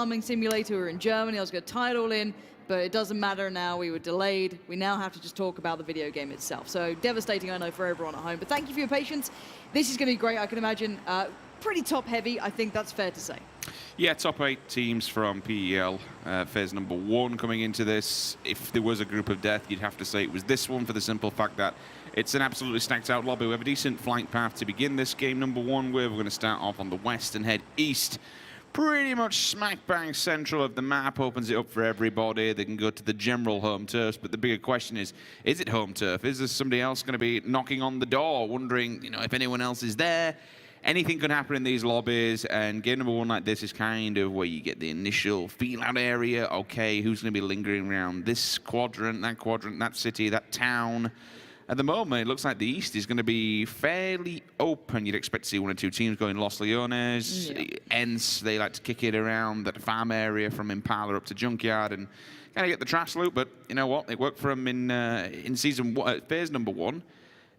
farming simulator. We were in Germany. I was going to tie it all in, but it doesn't matter now. We were delayed. We now have to just talk about the video game itself. So devastating, I know, for everyone at home. But thank you for your patience. This is going to be great, I can imagine. Pretty top-heavy, I think that's fair to say. Yeah, top 8 teams from PEL, phase number 1 coming into this. If there was a group of death, you'd have to say it was this one for the simple fact that it's an absolutely stacked out lobby. We have a decent flight path to begin this game number 1 with. We're going to start off on the west and head east. Pretty much smack bang central of the map, opens it up for everybody. They can go to the general home turfs, but the bigger question is it home turf? Is there somebody else going to be knocking on the door, wondering, if anyone else is there? Anything could happen in these lobbies, and game number 1 like this is kind of where you get the initial feel-out area. Okay, who's going to be lingering around this quadrant, that city, that town? At the moment, it looks like the East is going to be fairly open. You'd expect to see 1 or 2 teams going Los Leones. Ents, they like to kick it around that farm area from Impala up to Junkyard and kind of get the trash loot. But you know what? It worked for them in season 1, phase number 1.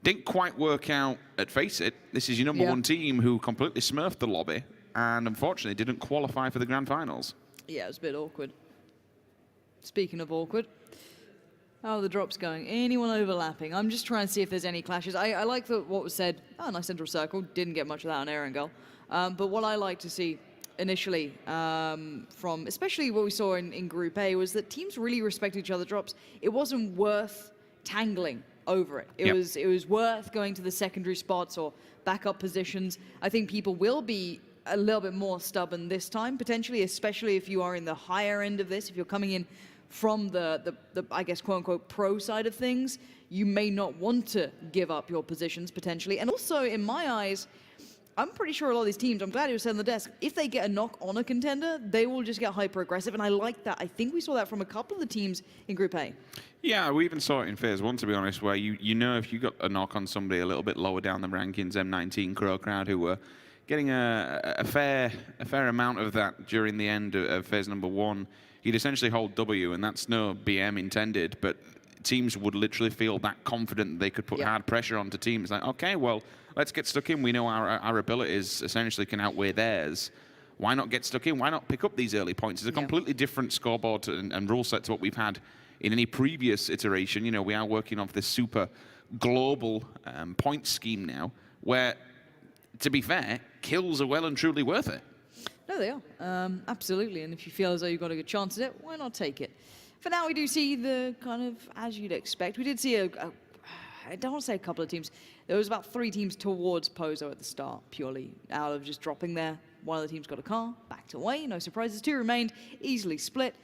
Didn't quite work out at Face It. This is your number 1 team who completely smurfed the lobby and unfortunately didn't qualify for the grand finals. Yeah, it was a bit awkward. Speaking of awkward, how are the drops going? Anyone overlapping? I'm just trying to see if there's any clashes. I like what was said. Oh, nice central circle. Didn't get much of that on Erangel. But what I like to see initially from especially what we saw in Group A was that teams really respected each other's drops. It wasn't worth tangling over it. It was worth going to the secondary spots or backup positions. I think people will be a little bit more stubborn this time, potentially, especially if you are in the higher end of this. If you're coming in from the I guess, quote-unquote, pro side of things, you may not want to give up your positions, potentially. And also, in my eyes, I'm pretty sure a lot of these teams, I'm glad you were said on the desk, if they get a knock on a contender, they will just get hyper-aggressive, and I like that. I think we saw that from a couple of the teams in Group A. Yeah, we even saw it in Phase 1, to be honest, where you know if you got a knock on somebody a little bit lower down the rankings, M19, Crow Crowd, who were getting a fair amount of that during the end of Phase number 1, you'd essentially hold W, and that's no BM intended, but teams would literally feel that confident that they could put hard pressure onto teams. Like, okay, well, let's get stuck in. We know our abilities essentially can outweigh theirs. Why not get stuck in? Why not pick up these early points? It's a completely different scoreboard and rule set to what we've had in any previous iteration. We are working off this super global point scheme now, where, to be fair, kills are well and truly worth it. No, they are. Absolutely. And if you feel as though you've got a good chance at it, why not take it? For now, we do see the kind of, as you'd expect, we did see I don't want to say a couple of teams. There was about 3 teams towards Pozo at the start, purely out of just dropping there. One of the teams got a car, backed away, no surprises. 2 remained, easily split.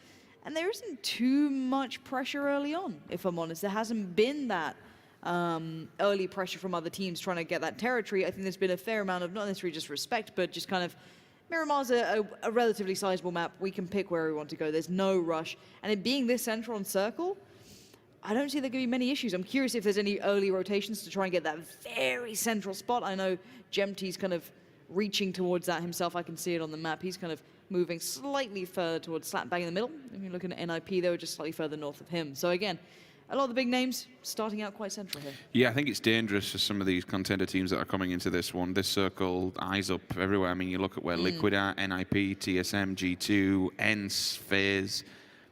And there isn't too much pressure early on, if I'm honest. There hasn't been that early pressure from other teams trying to get that territory. I think there's been a fair amount of, not necessarily just respect, but just kind of, Miramar's a relatively sizable map. We can pick where we want to go. There's no rush. And it being this central and circle, I don't see there going to be many issues. I'm curious if there's any early rotations to try and get that very central spot. I know Gemty's kind of reaching towards that himself. I can see it on the map. He's kind of moving slightly further towards slap bang in the middle. If you're looking at NIP, they were just slightly further north of him. So again, a lot of the big names starting out quite central here. Yeah, I think it's dangerous for some of these contender teams that are coming into this one. This circle, eyes up everywhere. I mean, you look at where Liquid are, NIP, TSM, G2, ENCE, FaZe.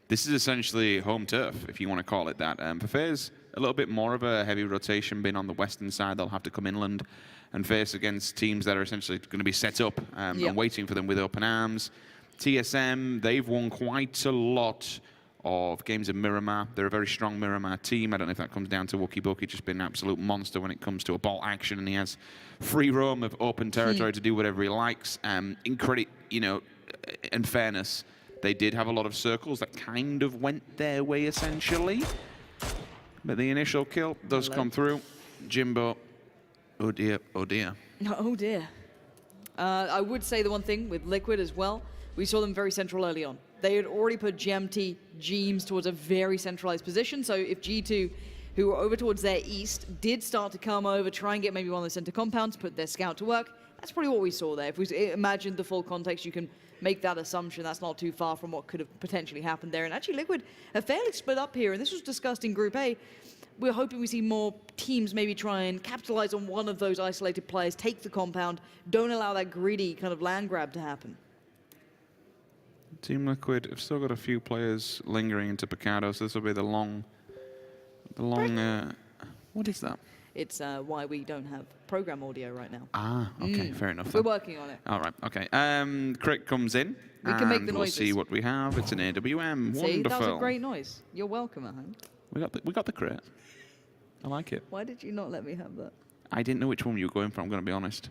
This is essentially home turf, if you want to call it that. For FaZe, a little bit more of a heavy rotation being on the western side. They'll have to come inland and face against teams that are essentially going to be set up and waiting for them with open arms. TSM, they've won quite a lot of games in Miramar. They're a very strong Miramar team. I don't know if that comes down to Wookie Bookie just being an absolute monster when it comes to a ball action, and he has free roam of open territory to do whatever he likes. In credit, and fairness, they did have a lot of circles that kind of went their way, essentially. But the initial kill does come through. Jimbo, oh dear, oh dear. Oh dear. I would say the one thing with Liquid as well, we saw them very central early on. They had already put Gemty, Jeems towards a very centralized position. So if G2, who were over towards their east, did start to come over, try and get maybe one of the center compounds, put their scout to work, that's probably what we saw there. If we imagined the full context, you can make that assumption. That's not too far from what could have potentially happened there. And actually, Liquid are fairly split up here, and this was discussed in Group A. We're hoping we see more teams maybe try and capitalize on one of those isolated players, take the compound, don't allow that greedy kind of land grab to happen. Team Liquid have still got a few players lingering into Picado, so this will be the long. What is that? It's why we don't have program audio right now. Ah, okay, fair enough. We're working on it. All right, okay. Crit comes in. We can make the we'll noises. see what we have. It's an AWM. See, Wonderful. that was a great noise. You're welcome, at home. We got the crit. I like it. Why did you not let me have that? I didn't know which one you were going for, I'm going to be honest.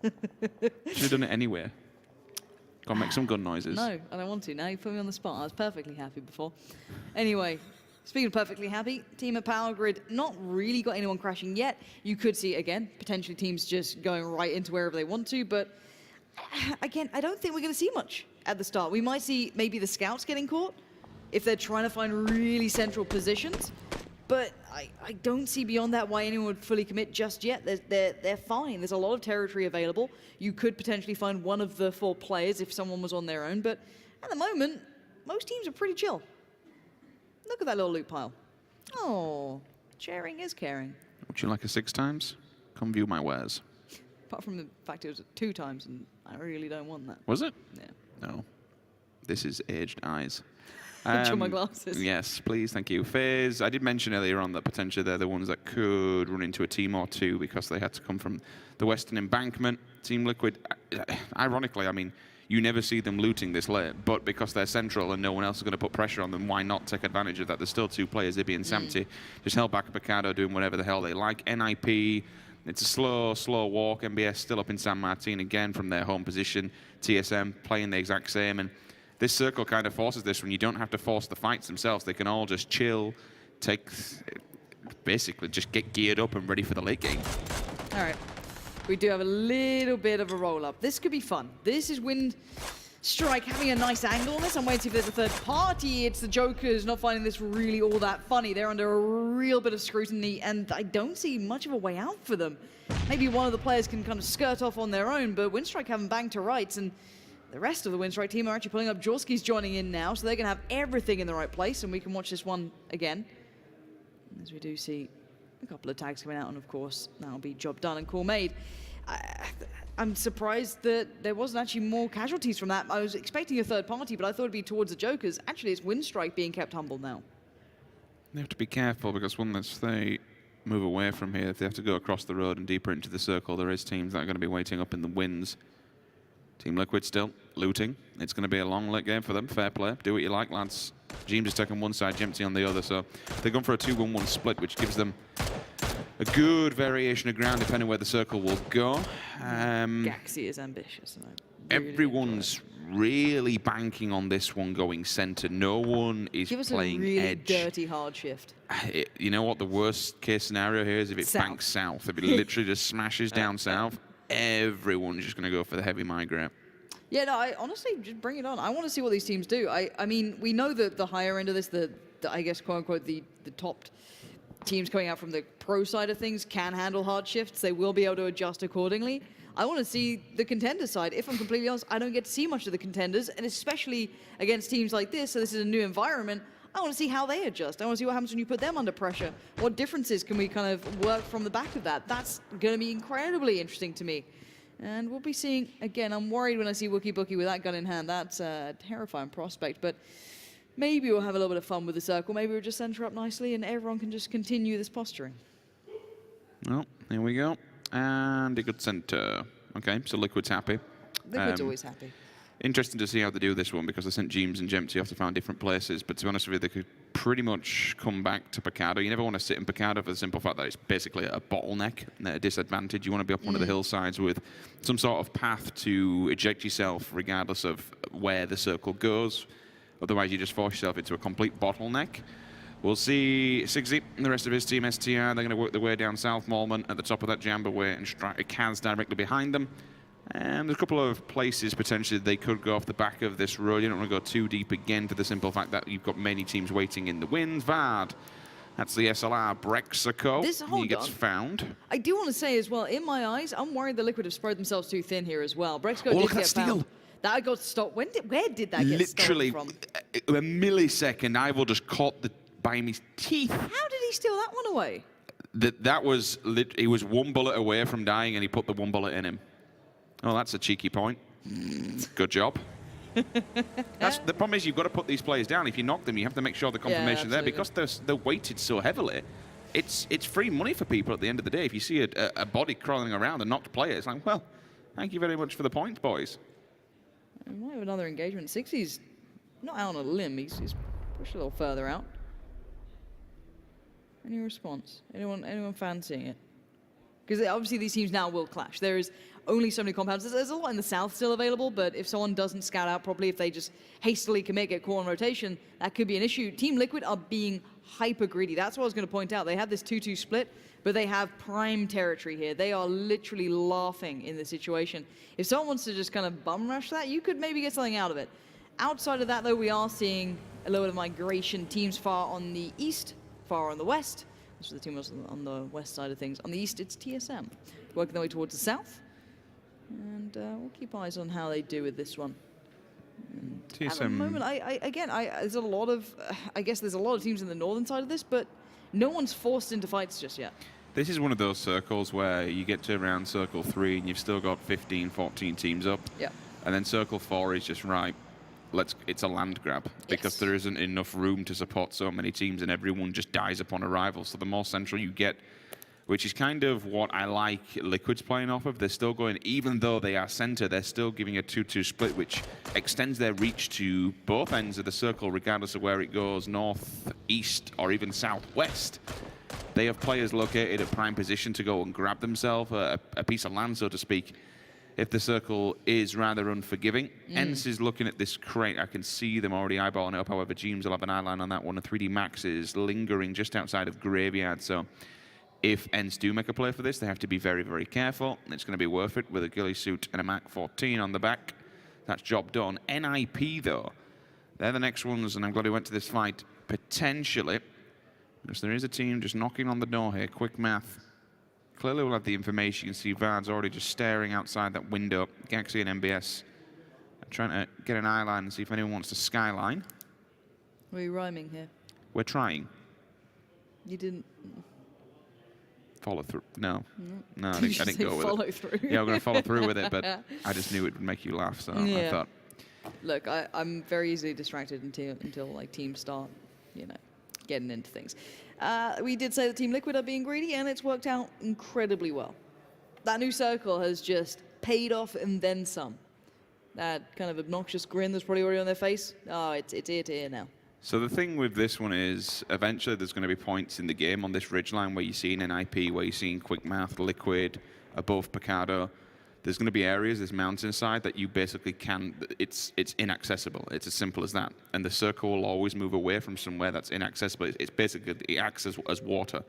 Should have done it anywhere. Go on, make some gun noises. No, I don't want to. Now you put me on the spot. I was perfectly happy before. Anyway, speaking of perfectly happy, team at Power Grid, not really got anyone crashing yet. You could see, again, potentially teams just going right into wherever they want to, but again, I don't think we're going to see much at the start. We might see maybe the scouts getting caught if they're trying to find really central positions, but I don't see beyond that why anyone would fully commit just yet. They're fine. There's a lot of territory available. You could potentially find one of the 4 players if someone was on their own, but at the moment, most teams are pretty chill. Look at that little loot pile. Oh, sharing is caring. Would you like a 6 times? Come view my wares. Apart from the fact it was 2 times, and I really don't want that. Was it? Yeah. No. This is aged eyes. Show my glasses. Yes, please, thank you. FaZe, I did mention earlier on that potentially they're the ones that could run into a team or two because they had to come from the Western Embankment. Team Liquid, ironically, I mean, you never see them looting this late, but because they're central and no one else is going to put pressure on them, why not take advantage of that? There's still 2 players, Ibby and Samty, just held back Picado doing whatever the hell they like. NIP, it's a slow walk. MBS still up in San Martin again from their home position. TSM playing the exact same, and this circle kind of forces this when you don't have to force the fights themselves. They can all just chill, basically just get geared up and ready for the late game. All right. We do have a little bit of a roll-up. This could be fun. This is Strike having a nice angle on this. I'm waiting if there's a third party. It's the Jokers not finding this really all that funny. They're under a real bit of scrutiny, and I don't see much of a way out for them. Maybe one of the players can kind of skirt off on their own, but Winstrike haven't banged to rights, and the rest of the Winstrike team are actually pulling up. Jorski's joining in now, so they're going to have everything in the right place, and we can watch this one again. As we do see a couple of tags coming out, and of course, that'll be job done and call made. I'm surprised that there wasn't actually more casualties from that. I was expecting a third party, but I thought it'd be towards the Jokers. Actually, it's Winstrike being kept humble now. They have to be careful because once they move away from here, if they have to go across the road and deeper into the circle, there is teams that are going to be waiting up in the wins. Team Liquid still looting. It's going to be a long late game for them. Fair play. Do what you like, lads. Jeems is taking one side, Jempty on the other. So they're going for a 2-1-1 split, which gives them a good variation of ground depending where the circle will go. Gaxi is ambitious. And really everyone's really banking on this one going center. No one is Give us playing a really edge. dirty hard shift. You know what the worst case scenario here is? If it banks south. If it literally just smashes down south, everyone's just going to go for the heavy migrate. Yeah, no, I honestly, just bring it on. I want to see what these teams do. I mean, we know that the higher end of this, the I guess, quote-unquote, the top teams coming out from the pro side of things can handle hard shifts. They will be able to adjust accordingly. I want to see the contender side. If I'm completely honest, I don't get to see much of the contenders, and especially against teams like this, so this is a new environment, I want to see how they adjust. I want to see what happens when you put them under pressure. What differences can we kind of work from the back of that? That's going to be incredibly interesting to me. And we'll be seeing, again, I'm worried when I see Wookie Bookie with that gun in hand. That's a terrifying prospect, but maybe we'll have a little bit of fun with the circle. Maybe we'll just center up nicely and everyone can just continue this posturing. Well, here we go. And a good center. Okay, so Liquid's happy. Liquid's always happy. Interesting to see how they do this one because they sent Jeems and Jempty off to find different places. But to be honest with you, they could pretty much come back to Picado. You never want to sit in Picado for the simple fact that it's basically a bottleneck, a disadvantage. You want to be up one of the hillsides with some sort of path to eject yourself regardless of where the circle goes. Otherwise, you just force yourself into a complete bottleneck. We'll see Sigsy and the rest of his team, STR. They're going to work their way down South Malman at the top of that Jamba way, and Kaz directly behind them. And there's a couple of places potentially they could go off the back of this road. You don't want to go too deep again for the simple fact that you've got many teams waiting in the winds. Vard, that's the SLR Brexaco. He gets found. I do want to say as well, in my eyes, I'm worried the Liquid have spread themselves too thin here as well. Brexaco did get found. That got stopped. Where did that get stolen from? Literally, a millisecond, I will just caught by his teeth. How did he steal that one away? He was one bullet away from dying, and he put the one bullet in him. Oh, that's a cheeky point. Good job. That's the problem is you've got to put these players down. If you knock them, you have to make sure the confirmation's there because they're weighted so heavily. It's free money for people at the end of the day. If you see a body crawling around, a knocked player, it's like, well, thank you very much for the points, boys. We might have another engagement. 60's not out on a limb. He's pushed a little further out. Any response? Anyone fancying it? Because obviously these teams now will clash. There is only so many compounds. There's a lot in the south still available, but if someone doesn't scout out properly, if they just hastily commit, get caught on rotation, that could be an issue. Team Liquid are being hyper greedy. That's what I was going to point out. They have this 2-2 split, but they have prime territory here. They are literally laughing in this situation. If someone wants to just kind of bum rush that, you could maybe get something out of it. Outside of that, though, we are seeing a little bit of migration. Teams far on the east, far on the west. So the team was on the west side of things. On the east, it's TSM. Working their way towards the south. And we'll keep eyes on how they do with this one. And TSM. at the moment, there's a lot of, I guess there's a lot of teams in the northern side of this, but no one's forced into fights just yet. This is one of those circles where you get to around circle 3 and you've still got 15, 14 teams up. Yeah. And then circle 4 is just right. It's a land grab because there isn't enough room to support so many teams and everyone just dies upon arrival. So the more central you get, which is kind of what I like Liquid's playing off of. They're still going, even though they are center, they're still giving a 2-2 split, which extends their reach to both ends of the circle, regardless of where it goes, north, east, or even southwest. They have players located at prime position to go and grab themselves a piece of land, so to speak, if the circle is rather unforgiving. ENCE is looking at this crate. I can see them already eyeballing it up. However, James will have an eyeline on that one. The 3D Max is lingering just outside of Graveyard, so if ENCE do make a play for this, they have to be very, very careful. It's going to be worth it with a ghillie suit and a Mac 14 on the back. That's job done. NIP, though, they're the next ones, and I'm glad we went to this fight potentially, because there is a team just knocking on the door here. Quick math. Clearly we'll have the information. You can see Vard's already just staring outside that window. Gaxi and MBS are trying to get an eyeline and see if anyone wants to skyline. Were you rhyming here? We're trying. You didn't... Follow through. No. No, I Did you didn't say go with follow it. through? Yeah, I'm going to follow through with it, but I just knew it would make you laugh, so I thought. Look, I'm very easily distracted until like teams start, getting into things. We did say that Team Liquid are being greedy, and it's worked out incredibly well. That new circle has just paid off and then some. That kind of obnoxious grin that's probably already on their face, it's ear to ear now. So the thing with this one is, eventually there's going to be points in the game on this ridgeline where you're seeing NIP, where you're seeing Quick Math, Liquid, above Picardo. There's going to be areas, this mountainside, that you basically it's inaccessible. It's as simple as that. And the circle will always move away from somewhere that's inaccessible. It's basically, it acts as water.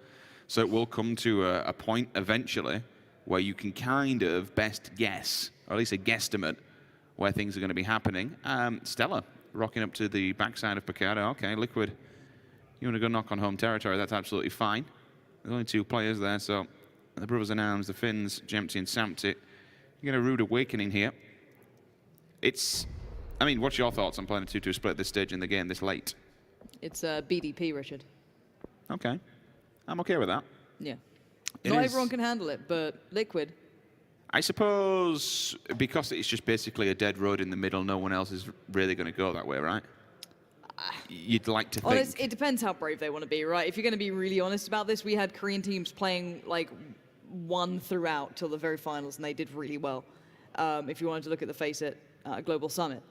So it will come to a point eventually where you can kind of best guess, or at least a guesstimate, where things are going to be happening. Stella rocking up to the backside of Picardo. Okay, Liquid, you want to go knock on home territory, that's absolutely fine. There's only 2 players there, so the Brothers in Arms, the Finns, Jempty and Samty, you get a rude awakening here. I mean, what's your thoughts on playing a 2-2 split at this stage in the game this late? It's BDP, Richard. Okay. I'm okay with that. Yeah. Not everyone can handle it, but Liquid. I suppose because it's just basically a dead road in the middle, no one else is really going to go that way, right? You'd like to think. It depends how brave they want to be, right? If you're going to be really honest about this, we had Korean teams playing like one throughout till the very finals, and they did really well. If you wanted to look at the face at Global Summit,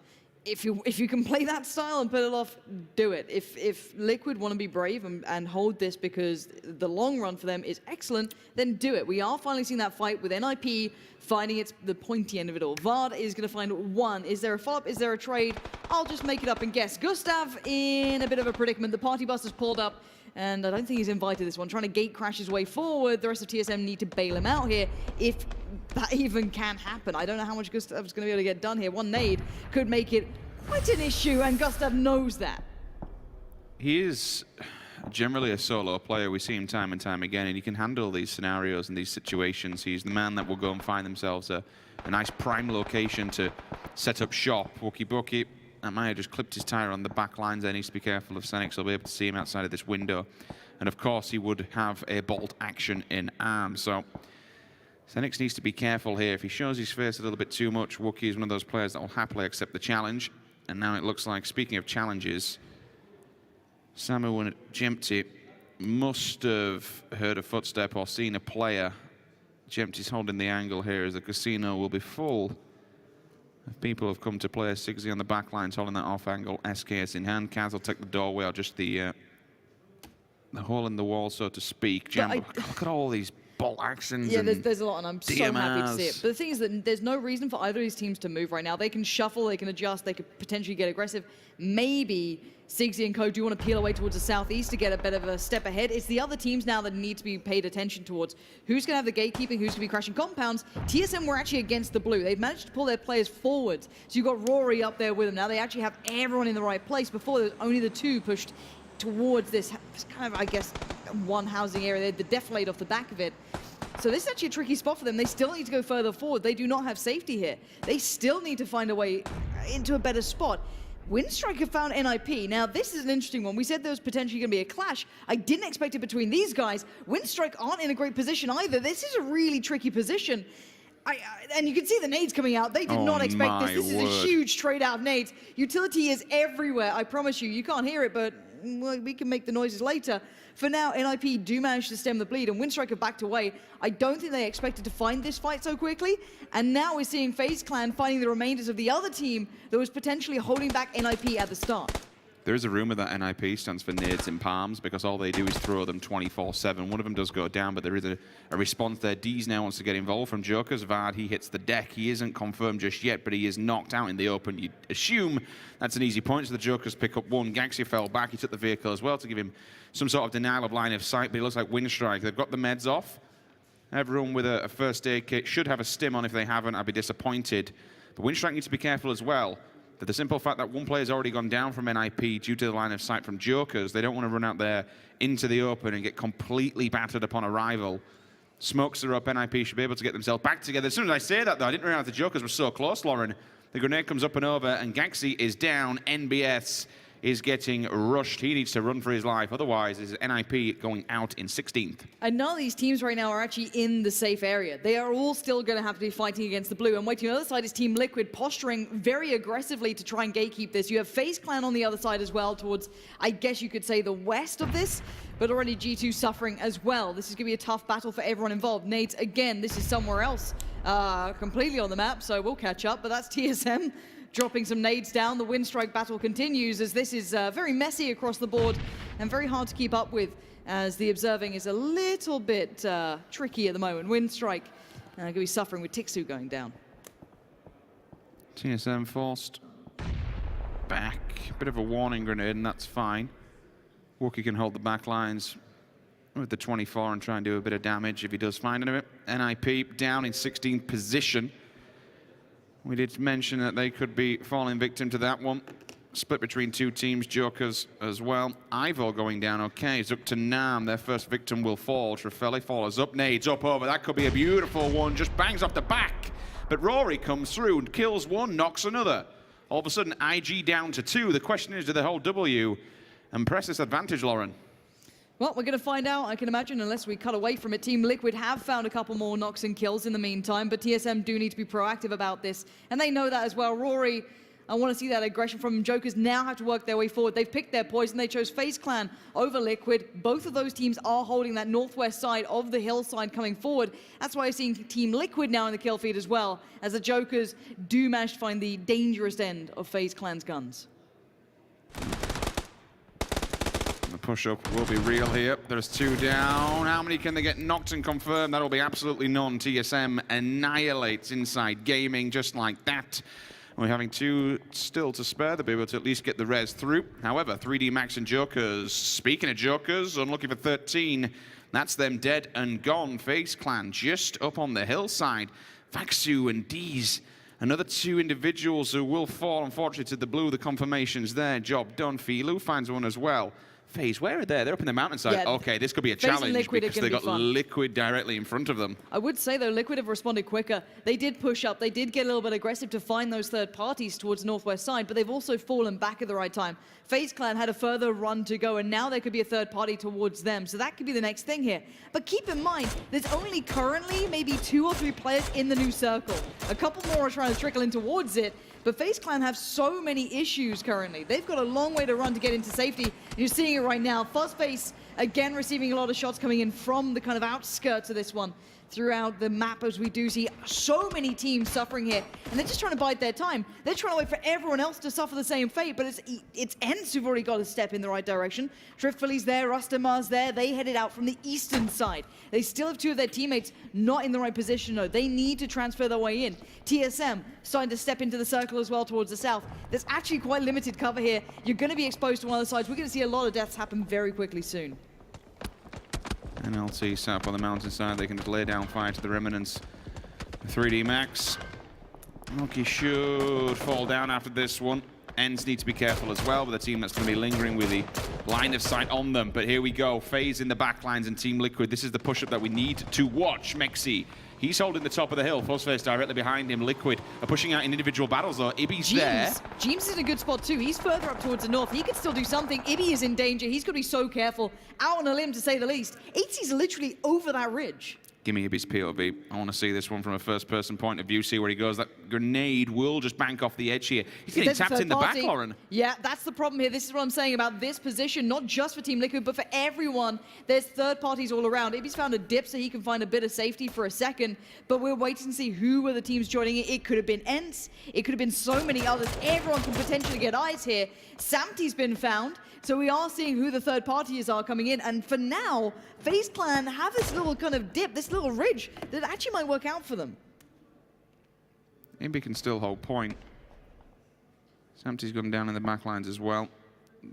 if you can play that style and pull it off, do it. If Liquid want to be brave and hold this because the long run for them is excellent, then do it. We are finally seeing that fight with NIP finding the pointy end of it all. Vard is going to find one. Is there a follow-up? Is there a trade? I'll just make it up and guess. Gustav in a bit of a predicament. The party bus has pulled up, and I don't think he's invited this one. Trying to gate crash his way forward. The rest of TSM need to bail him out here, if that even can happen. I don't know how much Gustav's going to be able to get done here. One nade could make it quite an issue, and Gustav knows that. He is generally a solo player. We see him time and time again, and he can handle these scenarios and these situations. He's the man that will go and find themselves a nice prime location to set up shop. Wookie Bookie, that might have just clipped his tire on the back lines there. Needs to be careful of Senix. I'll be able to see him outside of this window. And of course, he would have a bolt action in arms. So Senix needs to be careful here. If he shows his face a little bit too much, Wookie is one of those players that will happily accept the challenge. And now it looks like, speaking of challenges, Samu and Jempty must have heard a footstep or seen a player. Jempty's holding the angle here as the casino will be full. People have come to play. Sigsy on the back lines holding that off angle. SKS in hand. Kaz will take the doorway or just the hole in the wall, so to speak. Look at all these bolt actions. Yeah, there's a lot, and I'm so happy to see it. But the thing is that there's no reason for either of these teams to move right now. They can shuffle, they can adjust, they could potentially get aggressive. Maybe Sigsy and co do want to peel away towards the southeast to get a bit of a step ahead. It's the other teams now that need to be paid attention towards. Who's going to have the gatekeeping, who's going to be crashing compounds. TSM were actually against the blue. They've managed to pull their players forward. So you've got Rory up there with them. Now they actually have everyone in the right place. Before, there was only the two pushed towards this kind of, I guess, one housing area. They had the deflate off the back of it. So this is actually a tricky spot for them. They still need to go further forward. They do not have safety here. They still need to find a way into a better spot. Winstrike have found NIP. Now, this is an interesting one. We said there was potentially going to be a clash. I didn't expect it between these guys. Winstrike aren't in a great position either. This is a really tricky position. And you can see the nades coming out. They did not expect this. This is a huge trade out of nades. Utility is everywhere. I promise you. You can't hear it, but we can make the noises later. For now, NIP do manage to stem the bleed, and Winstrike have backed away. I don't think they expected to find this fight so quickly, and now we're seeing FaZe Clan finding the remainders of the other team that was potentially holding back NIP at the start. There is a rumor that NIP stands for Nades in Palms because all they do is throw them 24/7. One of them does go down, but there is a response there. Deez now wants to get involved from Jokers. Vard, he hits the deck. He isn't confirmed just yet, but he is knocked out in the open. You'd assume that's an easy point, so the Jokers pick up one. Gaxi fell back. He took the vehicle as well to give him some sort of denial of line of sight, but it looks like Winstrike. They've got the meds off. Everyone with a first aid kit should have a stim on. If they haven't, I'd be disappointed. But Winstrike needs to be careful as well. But the simple fact that one player's already gone down from NIP due to the line of sight from Jokers, they don't want to run out there into the open and get completely battered upon arrival. Smokes are up, NIP should be able to get themselves back together. As soon as I say that, though, I didn't realize the Jokers were so close, Lauren. The grenade comes up and over, and Gaxi is down. NBS is getting rushed. He needs to run for his life. Otherwise, is NIP going out in 16th. And none of these teams right now are actually in the safe area. They are all still going to have to be fighting against the blue. And waiting on the other side is Team Liquid posturing very aggressively to try and gatekeep this. You have FaZe Clan on the other side as well towards, I guess you could say, the west of this. But already G2 suffering as well. This is going to be a tough battle for everyone involved. Nades, again, this is somewhere else completely on the map, so we'll catch up. But that's TSM. Dropping some nades down. The Winstrike battle continues as this is very messy across the board and very hard to keep up with as the observing is a little bit tricky at the moment. Winstrike going to be suffering with Tixu going down. TSM forced back. Bit of a warning grenade, and that's fine. Wookie can hold the back lines with the 24 and try and do a bit of damage if he does find any of it. NIP down in 16th position. We did mention that they could be falling victim to that one. Split between two teams, Jokers as well. Ivo going down, okay. It's up to Nam. Their first victim will fall. Trafeli follows up, nades up over. That could be a beautiful one. Just bangs off the back. But Rory comes through and kills one, knocks another. All of a sudden, IG down to 2. The question is, do they hold W and press this advantage, Lauren? Well, we're going to find out, I can imagine, unless we cut away from it. Team Liquid have found a couple more knocks and kills in the meantime, but TSM do need to be proactive about this, and they know that as well. Rory, I want to see that aggression from Jokers now have to work their way forward. They've picked their poison. They chose FaZe Clan over Liquid. Both of those teams are holding that northwest side of the hillside coming forward. That's why you're seeing Team Liquid now in the kill feed as well, as the Jokers do manage to find the dangerous end of FaZe Clan's guns. The push-up will be real here. There's 2 down. How many can they get knocked and confirmed? That'll be absolutely none. TSM annihilates Inside Gaming just like that. We're having 2 still to spare. They'll be able to at least get the res through. However, 3D Max and Jokers. Speaking of Jokers, unlucky for 13. That's them dead and gone. FaZe Clan just up on the hillside. Vaxu and Deez. Another 2 individuals who will fall, unfortunately, to the blue. The confirmation's there. Job done. Filu finds one as well. FaZe, where are they? They're up in the mountainside. Yeah, okay, this could be a challenge because they got Liquid directly in front of them. I would say, though, Liquid have responded quicker. They did push up. They did get a little bit aggressive to find those third parties towards the northwest side, but they've also fallen back at the right time. FaZe Clan had a further run to go, and now there could be a third party towards them, so that could be the next thing here. But keep in mind, there's only currently maybe 2 or 3 players in the new circle. A couple more are trying to trickle in towards it, But FaZe Clan have so many issues currently. They've got a long way to run to get into safety. You're seeing it right now. Fuzzface, again, receiving a lot of shots coming in from the kind of outskirts of this one throughout the map, as we do see so many teams suffering here, and they're just trying to bide their time. They're trying to wait for everyone else to suffer the same fate, but it's ENCE who've already got a step in the right direction. Driftfully's there, Rustamar's there. They headed out from the eastern side. They still have two of their teammates not in the right position, though. They need to transfer their way in. TSM starting to step into the circle as well towards the south. There's actually quite limited cover here. You're going to be exposed to one of the sides. We're going to see a lot of deaths happen very quickly soon. NLT set up on the mountainside. They can lay down fire to the remnants. 3D Max. Loki should fall down after this one. ENCE need to be careful as well with a team that's going to be lingering with the line of sight on them. But here we go. FaZe in the backlines and Team Liquid. This is the push-up that we need to watch. Mexi. He's holding the top of the hill. Fuzzface directly behind him. Liquid are pushing out in individual battles, though. Ibby's there. James is in a good spot, too. He's further up towards the north. He could still do something. Ibby is in danger. He's got to be so careful. Out on a limb, to say the least. 80's literally over that ridge. Give me Ibby's POV. I want to see this one from a first-person point of view, see where he goes. That grenade will just bank off the edge here. He's getting tapped in the back, Lauren. Yeah, that's the problem here. This is what I'm saying about this position, not just for Team Liquid, but for everyone. There's third parties all around. Ibby's found a dip so he can find a bit of safety for a second, but we're waiting to see who were the teams joining it. It could have been ENCE. It could have been so many others. Everyone can potentially get eyes here. Samty's been found. So we are seeing who the third parties are coming in, and for now, FaZe Clan have this little kind of dip, this little ridge that actually might work out for them. Ibby can still hold point. Samty's gone down in the backlines as well.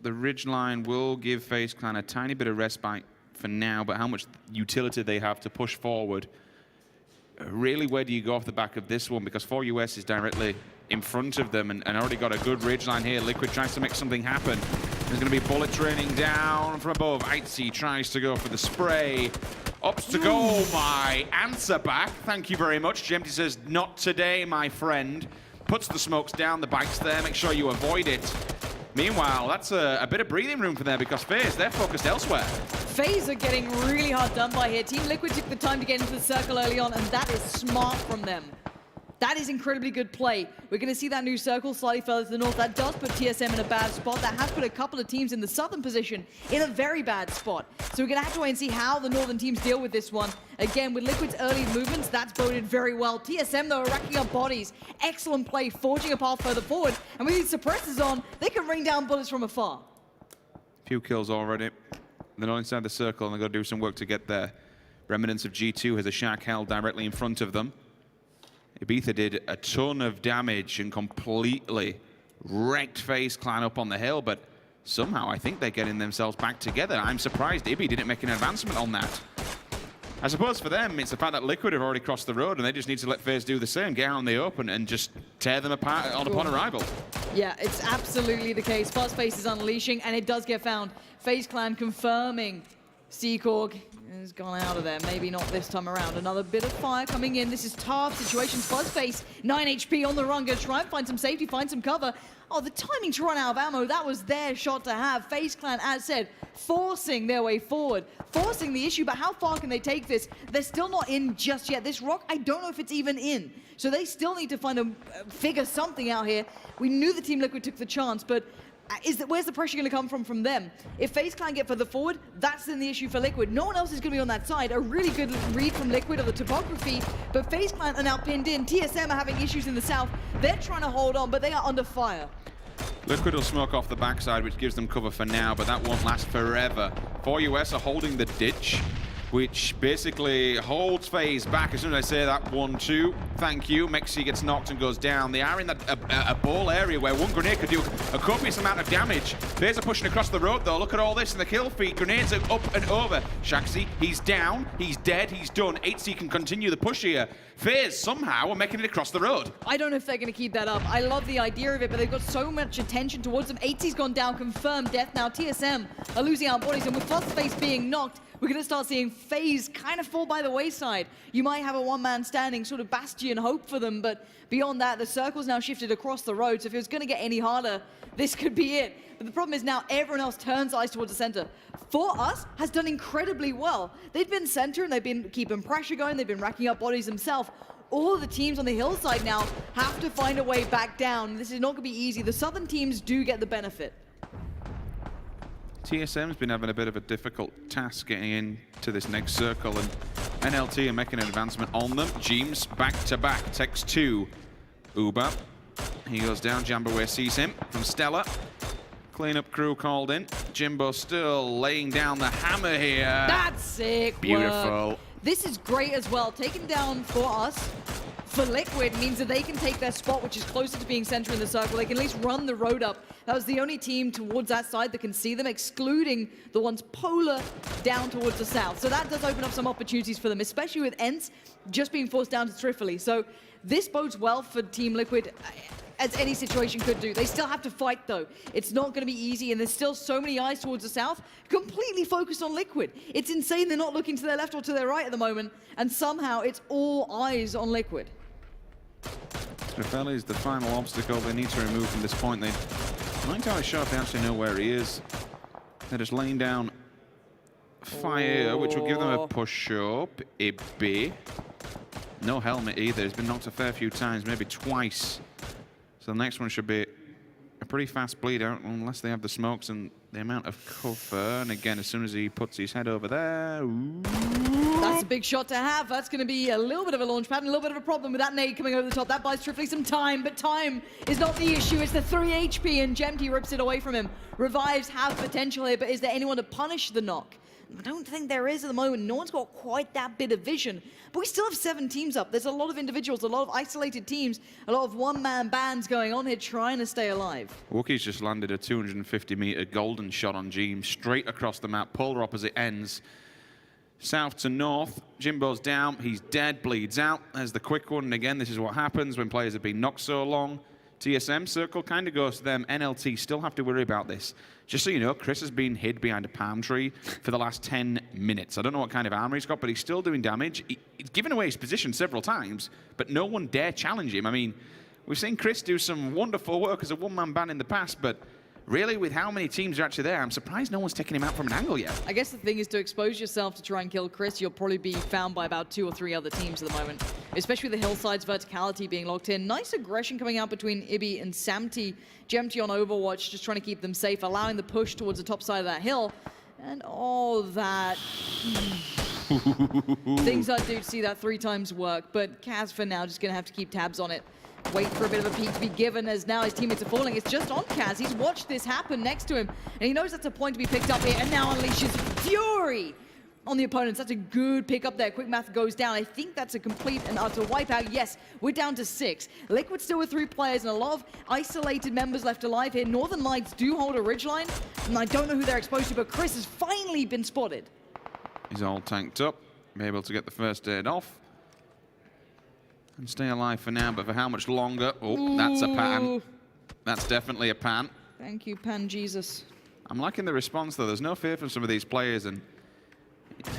The ridge line will give FaZe Clan a tiny bit of respite for now, but how much utility they have to push forward. Really, where do you go off the back of this one? Because 4US is directly in front of them and already got a good ridge line here. Liquid tries to make something happen. There's going to be bullets raining down from above. Itzy tries to go for the spray. Opts to go. My answer back. Thank you very much. Jemty says, not today, my friend. Puts the smokes down. The bike's there. Make sure you avoid it. Meanwhile, that's a bit of breathing room for there because FaZe, they're focused elsewhere. FaZe are getting really hard done by here. Team Liquid took the time to get into the circle early on, and that is smart from them. That is incredibly good play. We're going to see that new circle slightly further to the north. That does put TSM in a bad spot. That has put a couple of teams in the southern position in a very bad spot. So we're going to have to wait and see how the northern teams deal with this one. Again, with Liquid's early movements, that's boded very well. TSM, though, are racking up bodies. Excellent play, forging a path further forward. And with these suppressors on, they can rain down bullets from afar. Few kills already. They're not inside the circle, and they've got to do some work to get there. Remnants of G2 has a Shark held directly in front of them. Ibiza did a ton of damage and completely wrecked FaZe Clan up on the hill, but somehow I think they're getting themselves back together. I'm surprised Ibby didn't make an advancement on that. I suppose for them, it's the fact that Liquid have already crossed the road and they just need to let FaZe do the same, get out in the open and just tear them apart upon arrival. Yeah, it's absolutely the case. Fuzzface is unleashing and it does get found. FaZe Clan confirming Seacorg has gone out of there. Maybe not this time around. Another bit of fire coming in. This is tough situation. Fuzzface, 9 HP on the run. Gonna try and find some safety, find some cover. Oh, the timing to run out of ammo, that was their shot to have. FaZe Clan, as said, forcing their way forward, forcing the issue, but how far can they take this? They're still not in just yet. This rock, I don't know if it's even in. So they still need to find figure something out here. We knew the Team Liquid took the chance, but where's the pressure going to come from them? If FaZe Clan get further forward, that's then the issue for Liquid. No one else is going to be on that side. A really good read from Liquid of the topography, but FaZe Clan are now pinned in. TSM are having issues in the south. They're trying to hold on, but they are under fire. Liquid will smoke off the backside, which gives them cover for now, but that won't last forever. 4US are holding the ditch, which basically holds FaZe back. As soon as I say that, 1-2, thank you. Mexi gets knocked and goes down. They are in that a ball area where one grenade could do a copious amount of damage. FaZe are pushing across the road, though. Look at all this in the kill feed. Grenades are up and over. Shaxi, he's down, he's dead, he's done. 8C can continue the push here. FaZe somehow are making it across the road. I don't know if they're going to keep that up. I love the idea of it, but they've got so much attention towards them. 8C's gone down, confirmed death. Now TSM are losing out bodies, and with Fuzzface being knocked, we're going to start seeing FaZe kind of fall by the wayside. You might have a one-man standing sort of bastion hope for them, but beyond that, the circle's now shifted across the road, so if it was going to get any harder, this could be it. But the problem is now everyone else turns eyes towards the center. For Us has done incredibly well. They've been center and they've been keeping pressure going. They've been racking up bodies themselves. all of the teams on the hillside now have to find a way back down. This is not going to be easy. The southern teams do get the benefit. TSM's been having a bit of a difficult task getting into this next circle, and NLT are making an advancement on them. James back to back, takes 2. Uber, he goes down, Jambaway sees him from Stella. Cleanup crew called in. Jimbo still laying down the hammer here. That's sick. Beautiful. Work. This is great as well. Taken down for us. For Liquid means that they can take their spot, which is closer to being center in the circle. They can at least run the road up. That was the only team towards that side that can see them, excluding the ones polar down towards the south. So that does open up some opportunities for them, especially with Ents just being forced down to Trifoli. So this bodes well for Team Liquid, as any situation could do. They still have to fight, though. It's not going to be easy, and there's still so many eyes towards the south, completely focused on Liquid. It's insane they're not looking to their left or to their right at the moment, and somehow it's all eyes on Liquid. Trifeli is the final obstacle they need to remove from this point. They're not entirely sure if they actually know where he is. They're just laying down fire, which will give them a push-up. Ibby. No helmet either. He's been knocked a fair few times, maybe twice. So the next one should be a pretty fast bleed out, unless they have the smokes and the amount of cover. And again, as soon as he puts his head over there... Ooh. That's a big shot to have. That's going to be a little bit of a launch pad and a little bit of a problem with that nade coming over the top. That buys Trifoli some time, but time is not the issue. It's the 3 HP, and Gemty rips it away from him. Revives have potential here, but is there anyone to punish the knock? I don't think there is at the moment. No one's got quite that bit of vision. But we still have 7 teams up. There's a lot of individuals, a lot of isolated teams, a lot of one-man bands going on here trying to stay alive. Wookie's just landed a 250-meter golden shot on James, straight across the map, polar opposite ends. South to north, Jimbo's down, he's dead, bleeds out. There's the quick one, and again, this is what happens when players have been knocked so long. TSM circle kind of goes to them. NLT still have to worry about this. Just so you know, Chris has been hid behind a palm tree for the last 10 minutes. I don't know what kind of armor he's got, but he's still doing damage. He's given away his position several times, but no one dare challenge him. I mean, we've seen Chris do some wonderful work as a one-man band in the past, but really, with how many teams are actually there, I'm surprised no one's taking him out from an angle yet. I guess the thing is, to expose yourself to try and kill Chris, you'll probably be found by about 2 or 3 other teams at the moment, especially with the hillside's verticality being locked in. Nice aggression coming out between Ibby and Samty. Gemty on Overwatch, just trying to keep them safe, allowing the push towards the top side of that hill. And all that... Things I do see that 3 times work, but Kaz for now just going to have to keep tabs on it. Wait for a bit of a peek to be given as now his teammates are falling. It's just on Kaz. He's watched this happen next to him, and he knows that's a point to be picked up here, and now unleashes fury on the opponents. That's a good pick up there. Quick math goes down. I think that's a complete and utter wipeout. Yes, we're down to 6. Liquid still with 3 players and a lot of isolated members left alive here. Northern Lights do hold a ridgeline, and I don't know who they're exposed to, but Chris has finally been spotted. He's all tanked up, be able to get the first aid off. And stay alive for now, but for how much longer? Oh, that's a pan. That's definitely a pan. Thank you, Pan Jesus. I'm liking the response, though. There's no fear from some of these players, and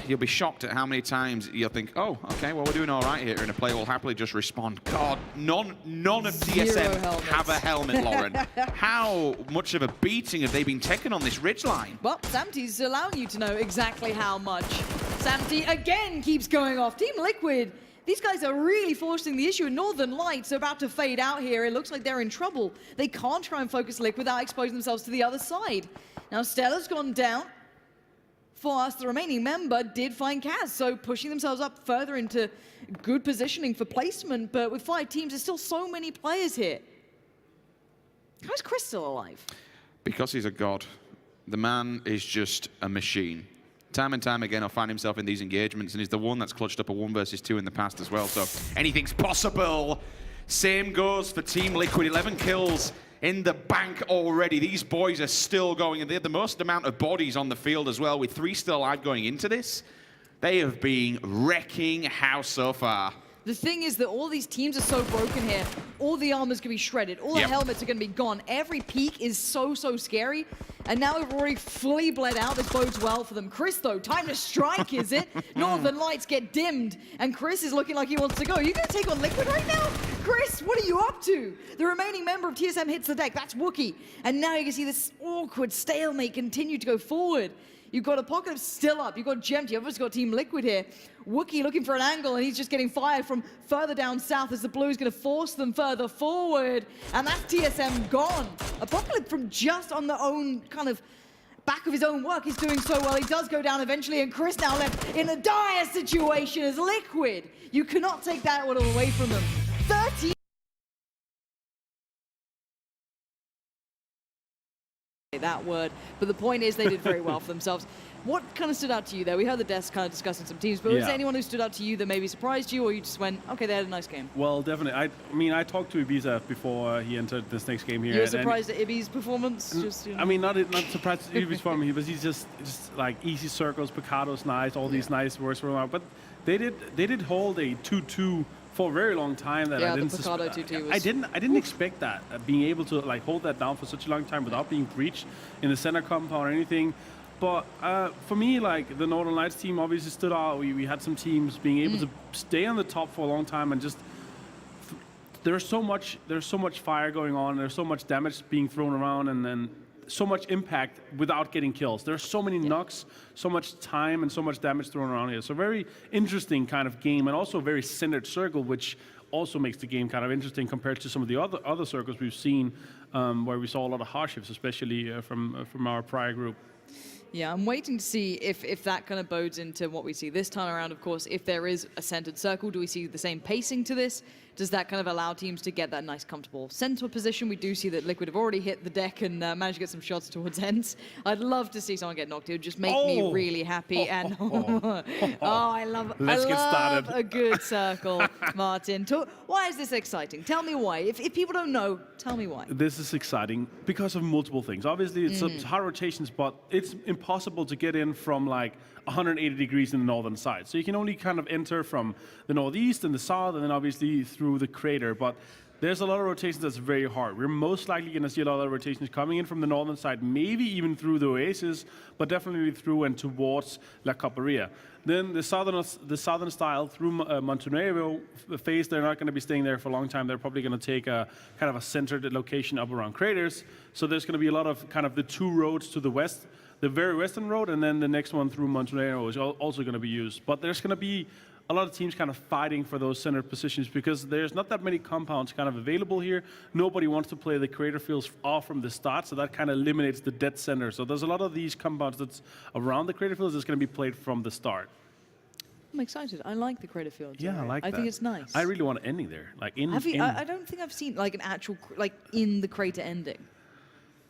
you'll be shocked at how many times you'll think, oh, okay, well, we're doing all right here, and a player will happily just respond. God, none of TSM have a helmet, Lauren. How much of a beating have they been taking on this ridgeline? Well, Samty's allowing you to know exactly how much. Samty again keeps going off. Team Liquid, these guys are really forcing the issue. Northern Lights are about to fade out here. It looks like they're in trouble. They can't try and focus Liquid without exposing themselves to the other side. Now, Stella's gone down. For us, the remaining member did find Kaz, so pushing themselves up further into good positioning for placement. But with 5 teams, there's still so many players here. How is Chris still alive? Because he's a god. The man is just a machine. Time and time again, he'll find himself in these engagements, and he's the one that's clutched up a 1 versus 2 in the past as well, so anything's possible. Same goes for Team Liquid, 11 kills in the bank already. These boys are still going, and they have the most amount of bodies on the field as well, with 3 still alive going into this. They have been wrecking house so far. The thing is that all these teams are so broken here. All the armor's gonna be shredded. All the helmets are gonna be gone. Every peak is so scary. And now we've already fully bled out. This bodes well for them. Chris, though, time to strike, is it? Northern Lights get dimmed, and Chris is looking like he wants to go. Are you gonna take on Liquid right now? Chris, what are you up to? The remaining member of TSM hits the deck. That's Wookie. And now you can see this awkward stalemate continue to go forward. You've got Apocalypse still up. You've got Gemt. You've obviously got Team Liquid here. Wookie looking for an angle, and he's just getting fired from further down south as the blue is going to force them further forward. And that's TSM gone. Apocalypse from just on the own kind of back of his own work. He's doing so well. He does go down eventually, and Chris now left in a dire situation as Liquid. You cannot take that one away from them. 13. That word, but the point is they did very well for themselves. What kind of stood out to you there? We heard the desk kind of discussing some teams, but was there anyone who stood out to you that maybe surprised you, or you just went, okay, they had a nice game? Well, definitely. I mean, I talked to Ibiza before he entered this next game here. You were surprised at Ibby's performance? Just, you know. I mean, not surprised at Ibi's performance, but he's just like easy circles, Picado's nice, all these nice words from him. But they did hold a 2-2 for a very long time that I didn't the Picado 2-2 was... I didn't expect that, being able to like hold that down for such a long time without being breached in the center compound or anything. But for me, like the Northern Lights team obviously stood out. We had some teams being able to stay on the top for a long time, and just there's so much fire going on. There's so much damage being thrown around, and then so much impact without getting kills. There's so many knocks, so much time, and so much damage thrown around here. So very interesting kind of game, and also a very centered circle, which also makes the game kind of interesting compared to some of the other circles we've seen, where we saw a lot of hardships, especially from our prior group. Yeah, I'm waiting to see if that kind of bodes into what we see this time around. Of course, if there is a centered circle, do we see the same pacing to this? Does that kind of allow teams to get that nice, comfortable center position? We do see that Liquid have already hit the deck and managed to get some shots towards ends. I'd love to see someone get knocked. It would just make me really happy. And I love a good circle, Martin. Why is this exciting? Tell me why. If people don't know, tell me why. This is exciting because of multiple things. Obviously, it's hard rotations, but it's impossible to get in from like 180 degrees in the northern side. So you can only kind of enter from the northeast and the south, and then obviously through the crater. But there's a lot of rotations that's very hard. We're most likely going to see a lot of rotations coming in from the northern side, maybe even through the Oasis, but definitely through and towards La Coparia. Then the southern style through Montenegro phase, they're not going to be staying there for a long time. They're probably going to take a kind of a centered location up around craters. So there's going to be a lot of kind of the two roads to the west, the very western road, and then the next one through Montenegro is also going to be used. But there's going to be a lot of teams kind of fighting for those center positions because there's not that many compounds kind of available here. Nobody wants to play the crater fields off from the start, so that kind of eliminates the dead center. So there's a lot of these compounds that's around the crater fields that's going to be played from the start. I'm excited. I like the crater fields. Yeah, I like that. I think it's nice. I really want an ending there. Like I don't think I've seen like an actual, like in the crater ending.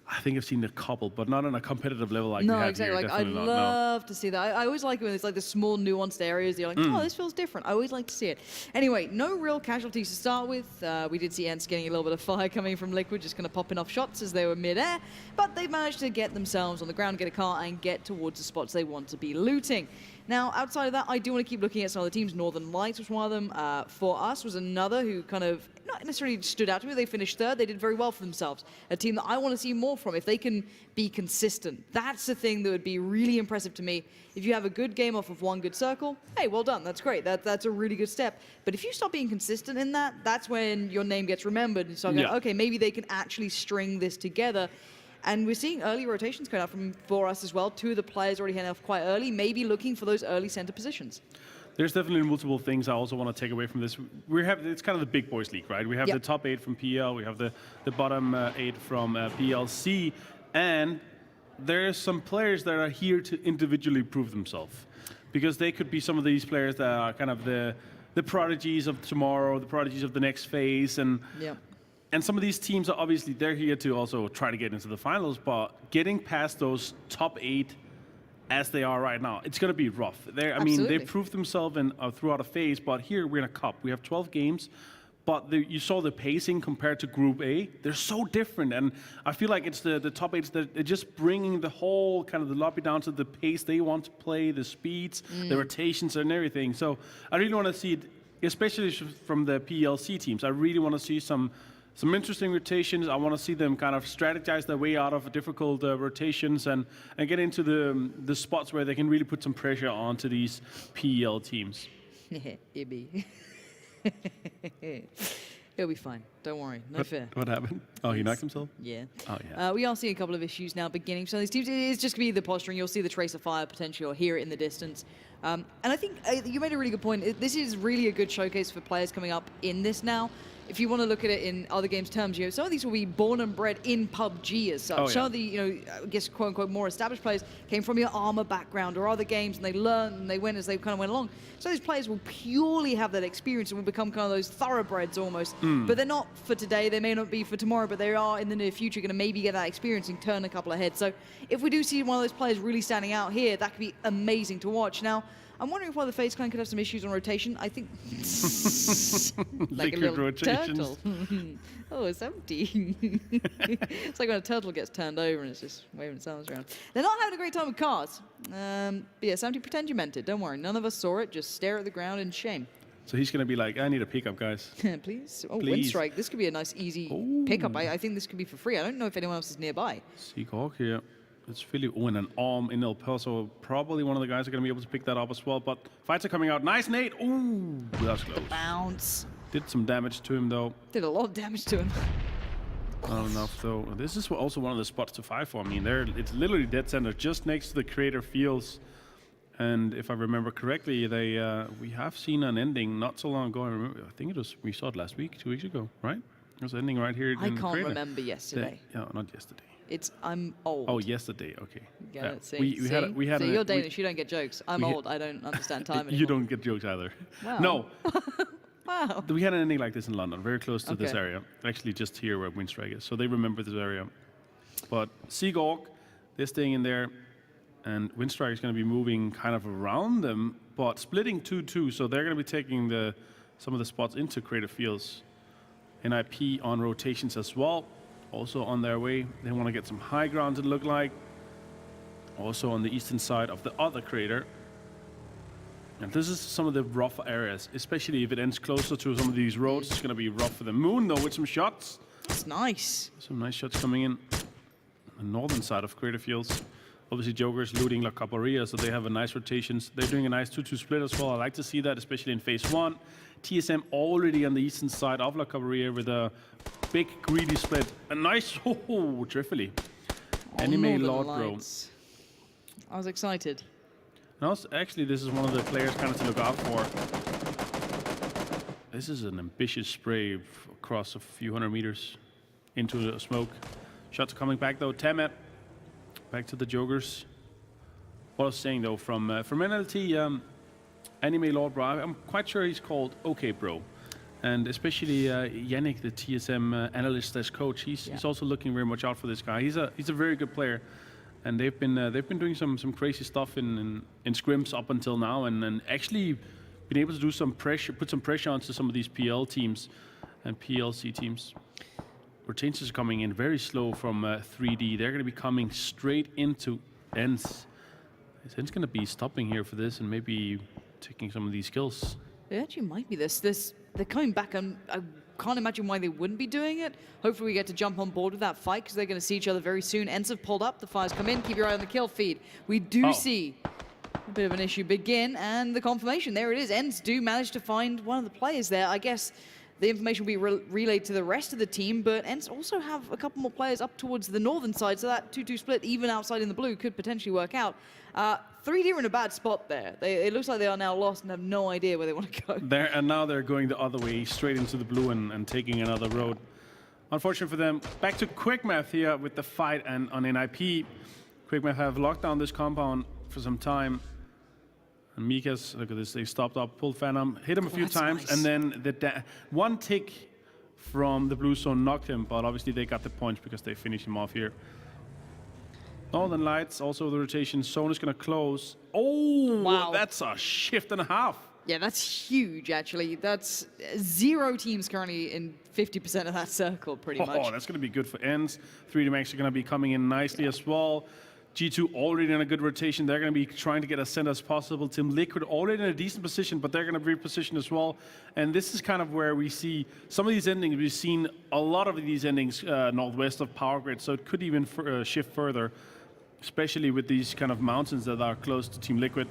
I think I've seen a couple, but not on a competitive level like we have exactly. here. Like I'd love to see that. I always like it when it's like the small nuanced areas. You're like, oh, this feels different. I always like to see it. Anyway, no real casualties to start with. We did see Ents getting a little bit of fire coming from Liquid, just kind of popping off shots as they were mid-air. But they managed to get themselves on the ground, get a car, and get towards the spots they want to be looting. Now, outside of that, I do want to keep looking at some other teams. Northern Lights was one of them. For us was another who kind of not necessarily stood out to me. They finished third. They did very well for themselves. A team that I want to see more from. If they can be consistent, that's the thing that would be really impressive to me. If you have a good game off of one good circle, hey, well done. That's great. That's a really good step. But if you stop being consistent in that, that's when your name gets remembered. And so I'm going, okay, maybe they can actually string this together. And we're seeing early rotations coming out for us as well. Two of the players already heading off quite early, maybe looking for those early center positions. There's definitely multiple things I also want to take away from this. It's kind of the big boys league, right? We have the top 8 from PL, we have the bottom 8 from PLC, and there's some players that are here to individually prove themselves. Because they could be some of these players that are kind of the prodigies of tomorrow, the prodigies of the next phase, and some of these teams are obviously, they're here to also try to get into the finals, but getting past those top 8 as they are right now, it's going to be rough. I mean, they proved themselves throughout a phase, but here we're in a cup. We have 12 games, but you saw the pacing compared to Group A. They're so different, and I feel like it's the top 8 that they're just bringing the whole kind of the lobby down to the pace they want to play, the speeds, the rotations, and everything. So I really want to see it, especially from the PLC teams. I really want to see some interesting rotations. I want to see them kind of strategize their way out of difficult rotations and get into the spots where they can really put some pressure onto these PEL teams. Ibby. He'll be fine. Don't worry. No fear. What happened? Oh, he knocked himself? Yeah. Oh, yeah. We are seeing a couple of issues now beginning. So these teams, it's just going to be the posturing. You'll see the trace of fire potentially or hear it in the distance. And I think you made a really good point. This is really a good showcase for players coming up in this now. If you want to look at it in other games terms, some of these will be born and bred in PUBG as such. Oh, yeah. Some of the, I guess, quote-unquote, more established players came from your Armor background or other games, and they learned and they went as they kind of went along. So these players will purely have that experience and will become kind of those thoroughbreds almost. But they're not for today. They may not be for tomorrow, but they are in the near future going to maybe get that experience and turn a couple of heads. So if we do see one of those players really standing out here, that could be amazing to watch. Now, I'm wondering if one of the FaZe Clan could have some issues on rotation. I think like a little turtle. Oh, it's empty. It's like when a turtle gets turned over and it's just waving its arms around. They're not having a great time with cars. But yeah, Samty, pretend you meant it. Don't worry. None of us saw it. Just stare at the ground in shame. So he's going to be like, I need a pickup, guys. Please. Oh, Please. Windstrike. This could be a nice, easy pickup. I think this could be for free. I don't know if anyone else is nearby. Seahawk here. It's really, and an arm in El Paso. Probably one of the guys are going to be able to pick that up as well. But fights are coming out. Nice nade. Ooh, that's close. Bounce. Did some damage to him, though. Did a lot of damage to him. Not enough, though. This is also one of the spots to fight for. I mean, it's literally dead center, just next to the Creator Fields. And if I remember correctly, we have seen an ending not so long ago. I think we saw it last week, 2 weeks ago, right? It was ending right here. I can't remember yesterday. No, not yesterday. I'm old. Oh, yesterday. Okay. Yeah, see, we had you're Danish. You don't get jokes. I'm old. I don't understand time anymore. You don't get jokes either. Wow. No. Wow. We had an ending like this in London, very close to this area. Actually, just here where Windstrike is. So they remember this area. But Seagawk, they're staying in there. And Windstrike is going to be moving kind of around them, but splitting 2-2. So they're going to be taking some of the spots into Creative Fields. NIP on rotations as well. Also on their way. They want to get some high ground, it look like. Also on the eastern side of the other crater. And this is some of the rough areas, especially if it ends closer to some of these roads. It's going to be rough for the Moon, though, with some shots. It's nice. Some nice shots coming in. The northern side of Creative Fields. Obviously, Joker's looting La Capoeira, so they have a nice rotations. They're doing a nice 2-2 split as well. I like to see that, especially in phase 1. TSM already on the eastern side of La Capoeira with a big greedy split. A nice, Driffily. Anime Lord, bro. I was excited. And also, actually, this is one of the players kind of to look out for. This is an ambitious spray across a few hundred meters into the smoke. Shots coming back, though. Tamat. Back to the Jokers. What I was saying, though, from NLT, Anime Lord, bro, I'm quite sure he's called OK Bro. And especially Yannick, the TSM analyst/coach, he's also looking very much out for this guy. He's a very good player, and they've been doing some crazy stuff in scrims up until now, and actually been able to do some pressure, put some pressure onto some of these PL teams and PLC teams. Rotations are coming in very slow from 3D. They're going to be coming straight into ends. Ends going to be stopping here for this and maybe taking some of these kills. It actually might be this. They're coming back, and I can't imagine why they wouldn't be doing it. Hopefully we get to jump on board with that fight, because they're going to see each other very soon. Ents have pulled up. The fires come in. Keep your eye on the kill feed. We do see a bit of an issue begin, and the confirmation. There it is. Ents do manage to find one of the players there. I guess the information will be relayed to the rest of the team, but Ents also have a couple more players up towards the northern side, so that 2-2 split, even outside in the blue, could potentially work out. 3D are in a bad spot there. It looks like they are now lost and have no idea where they want to go. And now they're going the other way, straight into the blue and taking another road. Unfortunate for them. Back to Quickmath here with the fight and on NIP. Quickmath have locked down this compound for some time. And Mika's, look at this, they stopped up, pulled Phantom, hit him a few times, nice. And then one tick from the blue zone knocked him, but obviously they got the points because they finished him off here. Northern Lights, also the rotation, zone is going to close. Oh, wow. That's a shift and a half. Yeah, that's huge, actually. That's 0 teams currently in 50% of that circle, pretty much. Oh, that's going to be good for Ends. 3D Max are going to be coming in nicely as well. G2 already in a good rotation. They're going to be trying to get as center as possible. Team Liquid already in a decent position, but they're going to be repositioned as well. And this is kind of where we see some of these endings. We've seen a lot of these endings northwest of Power Grid, so it could even shift further, especially with these kind of mountains that are close to Team Liquid.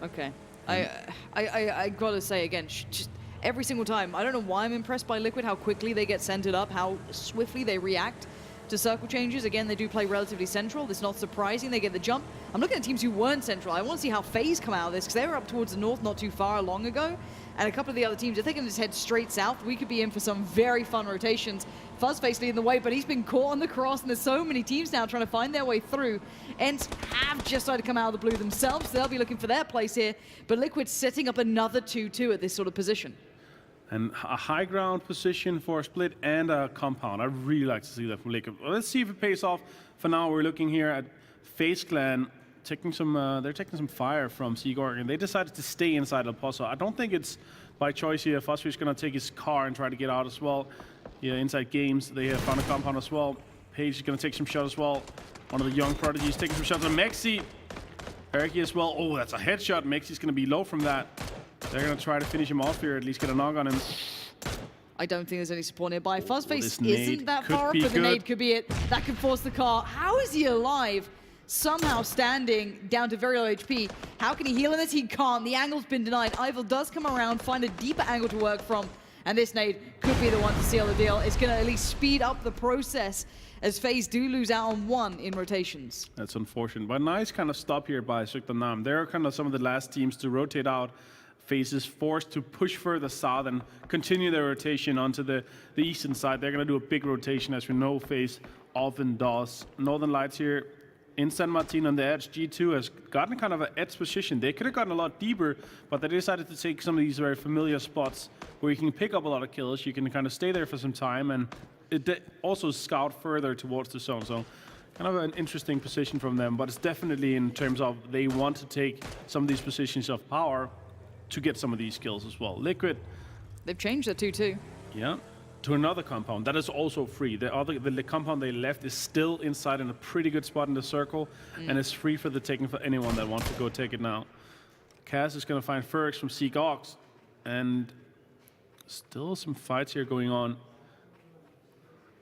Okay. I got to say again, just every single time. I don't know why I'm impressed by Liquid, how quickly they get centered up, how swiftly they react to circle changes. Again, they do play relatively central. It's not surprising they get the jump. I'm looking at teams who weren't central. I want to see how FaZe come out of this, because they were up towards the north not too far long ago. And a couple of the other teams, if they can just head straight south, we could be in for some very fun rotations. Fuzzface leading the way, but he's been caught on the cross, and there's so many teams now trying to find their way through. Ents have just started to come out of the blue themselves, so they'll be looking for their place here. But Liquid setting up another 2-2 at this sort of position. And a high ground position for a split and a compound. I really like to see that from Liquid. Well, let's see if it pays off. For now, we're looking here at FaZe Clan taking some. They're taking some fire from Seagorg, and they decided to stay inside El Pozo. I don't think it's by choice here. Fuzzface is going to take his car and try to get out as well. Yeah, inside games, they have found a compound as well. Page is going to take some shots as well. One of the young prodigies taking some shots on Mexi. Erky as well. Oh, that's a headshot. Mexi's going to be low from that. They're going to try to finish him off here, at least get a knock on him. I don't think there's any support nearby. Fuzzface nade isn't that far up, but the nade could be it. That could force the car. How is he alive? Somehow standing down to very low HP. How can he heal in this? He can't. The angle's been denied. Ivil does come around, find a deeper angle to work from, and this nade could be the one to seal the deal. It's going to at least speed up the process, as FaZe do lose out on 1 in rotations. That's unfortunate, but nice kind of stop here by Nam. They're kind of some of the last teams to rotate out. FaZe is forced to push further south and continue their rotation onto the eastern side. They're going to do a big rotation, as we know FaZe often does. Northern Lights here in San Martin on the edge. G2 has gotten kind of an edge position. They could have gotten a lot deeper, but they decided to take some of these very familiar spots where you can pick up a lot of kills. You can kind of stay there for some time and also scout further towards the zone. So kind of an interesting position from them, but it's definitely in terms of they want to take some of these positions of power to get some of these kills as well. Liquid, they've changed their 2-2. Yeah, to another compound that is also free. The compound they left is still inside in a pretty good spot in the circle, and it's free for the taking for anyone that wants to go take it now. Cass is going to find Ferrex from Seagox, and still some fights here going on.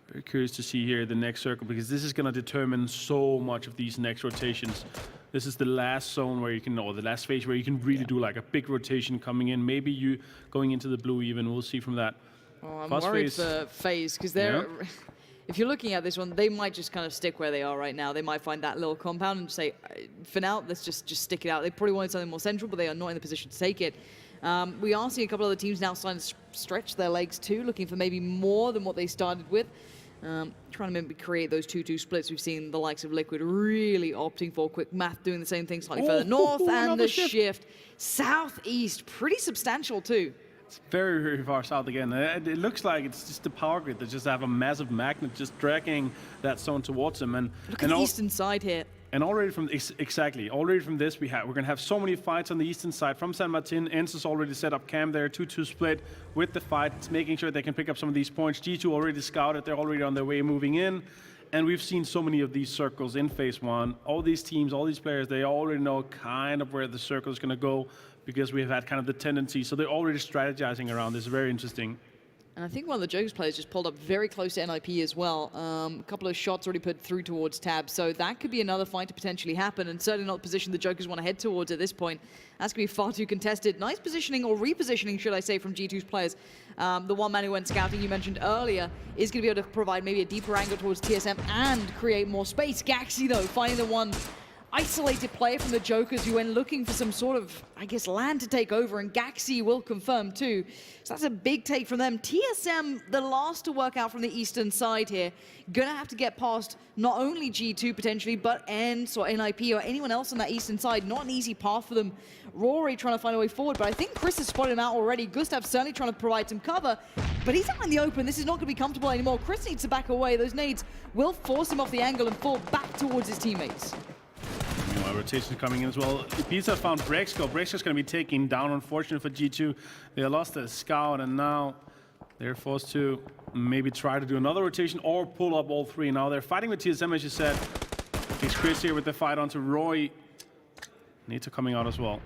Very curious to see here the next circle, because this is going to determine so much of these next rotations. This is the last zone where you can, or the last phase where you can really do like a big rotation coming in. Maybe you going into the blue even. We'll see from that. Oh, I'm worried for FaZe, because they're, if you're looking at this one, they might just kind of stick where they are right now. They might find that little compound and say, for now, let's just stick it out. They probably wanted something more central, but they are not in the position to take it. We are seeing a couple of other teams now starting to stretch their legs too, looking for maybe more than what they started with. Trying to maybe create those 2-2 splits. We've seen the likes of Liquid really opting for Quick Math, doing the same thing slightly further north, and the shift southeast, pretty substantial too. It's very, very far south again. It looks like it's just the power grid that just have a massive magnet just dragging that zone towards them. And look at the eastern side here. And already from already from this, we're going to have so many fights on the eastern side from San Martin. Ents has already set up camp there, 2-2 split with the fight, making sure they can pick up some of these points. G2 already scouted, they're already on their way moving in. And we've seen so many of these circles in phase 1. All these teams, all these players, they already know kind of where the circle is going to go, because we've had kind of the tendency. So they're already strategizing around this. Very interesting. And I think one of the Jokers players just pulled up very close to NIP as well. A couple of shots already put through towards Tab, so that could be another fight to potentially happen, and certainly not the position the Jokers want to head towards at this point. That's going to be far too contested. Nice positioning, or repositioning, should I say, from G2's players. The one man who went scouting you mentioned earlier is going to be able to provide maybe a deeper angle towards TSM and create more space. Gaxi, though, finding the one isolated player from the Jokers who went looking for some sort of, I guess, land to take over, and Gaxi will confirm too. So that's a big take from them. TSM, the last to work out from the eastern side here, gonna have to get past not only G2 potentially, but Ents or NIP or anyone else on that eastern side. Not an easy path for them. Rory trying to find a way forward, but I think Chris has spotted him out already. Gustav certainly trying to provide some cover, but he's out in the open. This is not gonna be comfortable anymore. Chris needs to back away. Those nades will force him off the angle and fall back towards his teammates. Rotation coming in as well. Pizza found Brexco. Brexco's going to be taken down, unfortunately for G2. They lost their scout, and now they're forced to maybe try to do another rotation or pull up all three. Now they're fighting with TSM, as you said. It's Chris here with the fight onto Roy. Nita coming out as well.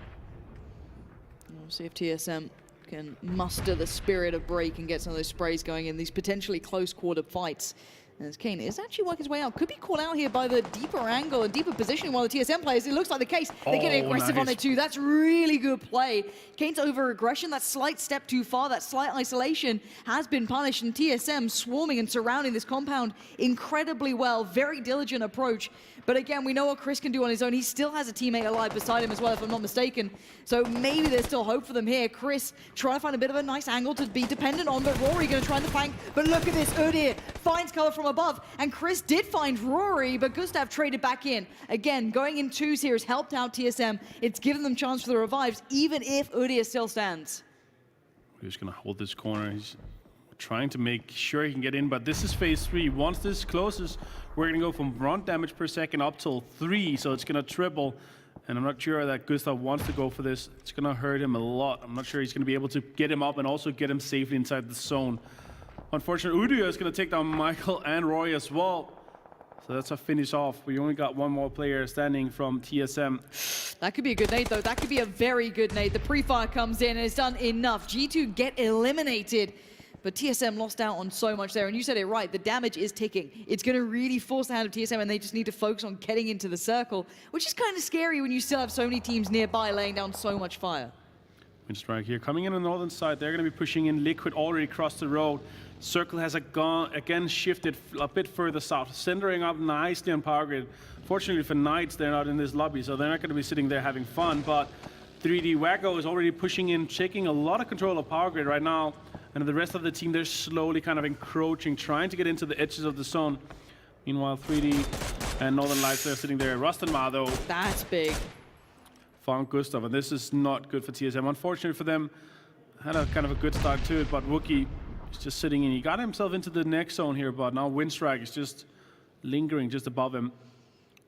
We'll see if TSM can muster the spirit of break and get some of those sprays going in these potentially close quarter fights. As Kane is actually working his way out. Could be caught out here by the deeper angle and deeper positioning while the TSM players. It looks like the case. They're getting aggressive on it too. That's really good play. Kane's over-aggression, that slight step too far, that slight isolation has been punished, and TSM swarming and surrounding this compound incredibly well. Very diligent approach. But again, we know what Chris can do on his own. He still has a teammate alive beside him as well, if I'm not mistaken. So maybe there's still hope for them here. Chris trying to find a bit of a nice angle to be dependent on, but Rory going to try and flank. But look at this, Udyr finds cover from above, and Chris did find Rory, but Gustav traded back in. Again, going in twos here has helped out TSM. It's given them chance for the revives, even if Udyr still stands. We're just going to hold this corner. He's trying to make sure he can get in, but this is phase 3. Once this closes, we're going to go from 1 damage per second up till 3, so it's going to triple. And I'm not sure that Gustav wants to go for this. It's going to hurt him a lot. I'm not sure he's going to be able to get him up and also get him safely inside the zone. Unfortunately, Udyr is going to take down Michael and Roy as well. So that's a finish off. We only got one more player standing from TSM. That could be a good nade, though. That could be a very good nade. The pre-fire comes in and it's done enough. G2 get eliminated. But TSM lost out on so much there. And you said it right, the damage is ticking. It's going to really force the hand of TSM, and they just need to focus on getting into the circle, which is kind of scary when you still have so many teams nearby laying down so much fire. Winstrike here, coming in on the northern side. They're going to be pushing in. Liquid already across the road. Circle has again shifted a bit further south, centering up nicely on Power Grid. Fortunately for Knights, they're not in this lobby, so they're not going to be sitting there having fun. But 3D Wacko is already pushing in, taking a lot of control of Power Grid right now. And the rest of the team, they're slowly kind of encroaching, trying to get into the edges of the zone. Meanwhile, 3D and Northern Lights, they're sitting there. Rustenmar, though. That's big. Found Gustav, and this is not good for TSM. Unfortunately for them, had a kind of a good start to it, but Wookie is just sitting in. He got himself into the next zone here, but now Winstrike is just lingering just above him.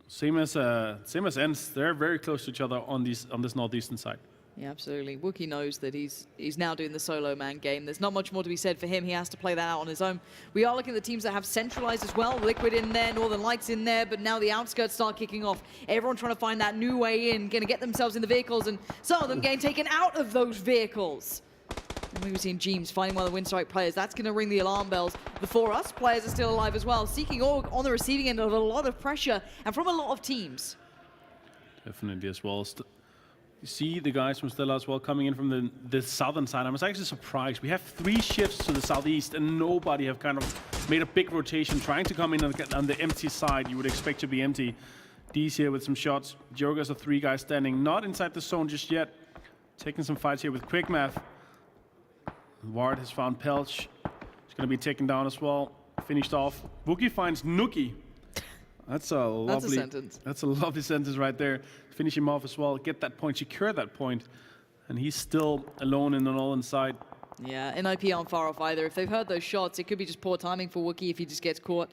Same as ENCE. They're very close to each other on this northeastern side. Yeah, absolutely. Wookie knows that he's now doing the solo man game. There's not much more to be said for him. He has to play that out on his own. We are looking at the teams that have centralized as well. Liquid in there, Northern Lights in there, but now the outskirts start kicking off. Everyone trying to find that new way in, going to get themselves in the vehicles, and some of them getting taken out of those vehicles. And we've seen Jeems finding one of the Winstrike players. That's going to ring the alarm bells. The 4US players are still alive as well, seeking org on the receiving end of a lot of pressure and from a lot of teams. Definitely as well. You see the guys from Stella as well coming in from the southern side. I was actually surprised. We have 3 shifts to the southeast, and nobody have kind of made a big rotation, trying to come in on the empty side. You would expect to be empty. D's here with some shots. Jogas are 3 guys standing, not inside the zone just yet. Taking some fights here with Quick Math. Ward has found Pelch. He's going to be taken down as well. Finished off. Wookie finds Nookie. That's a lovely sentence. That's a lovely sentence right there. Finish him off as well. Get that point, secure that point, and he's still alone in the northern side. Yeah, NIP aren't far off either. If they've heard those shots, it could be just poor timing for Wookie if he just gets caught.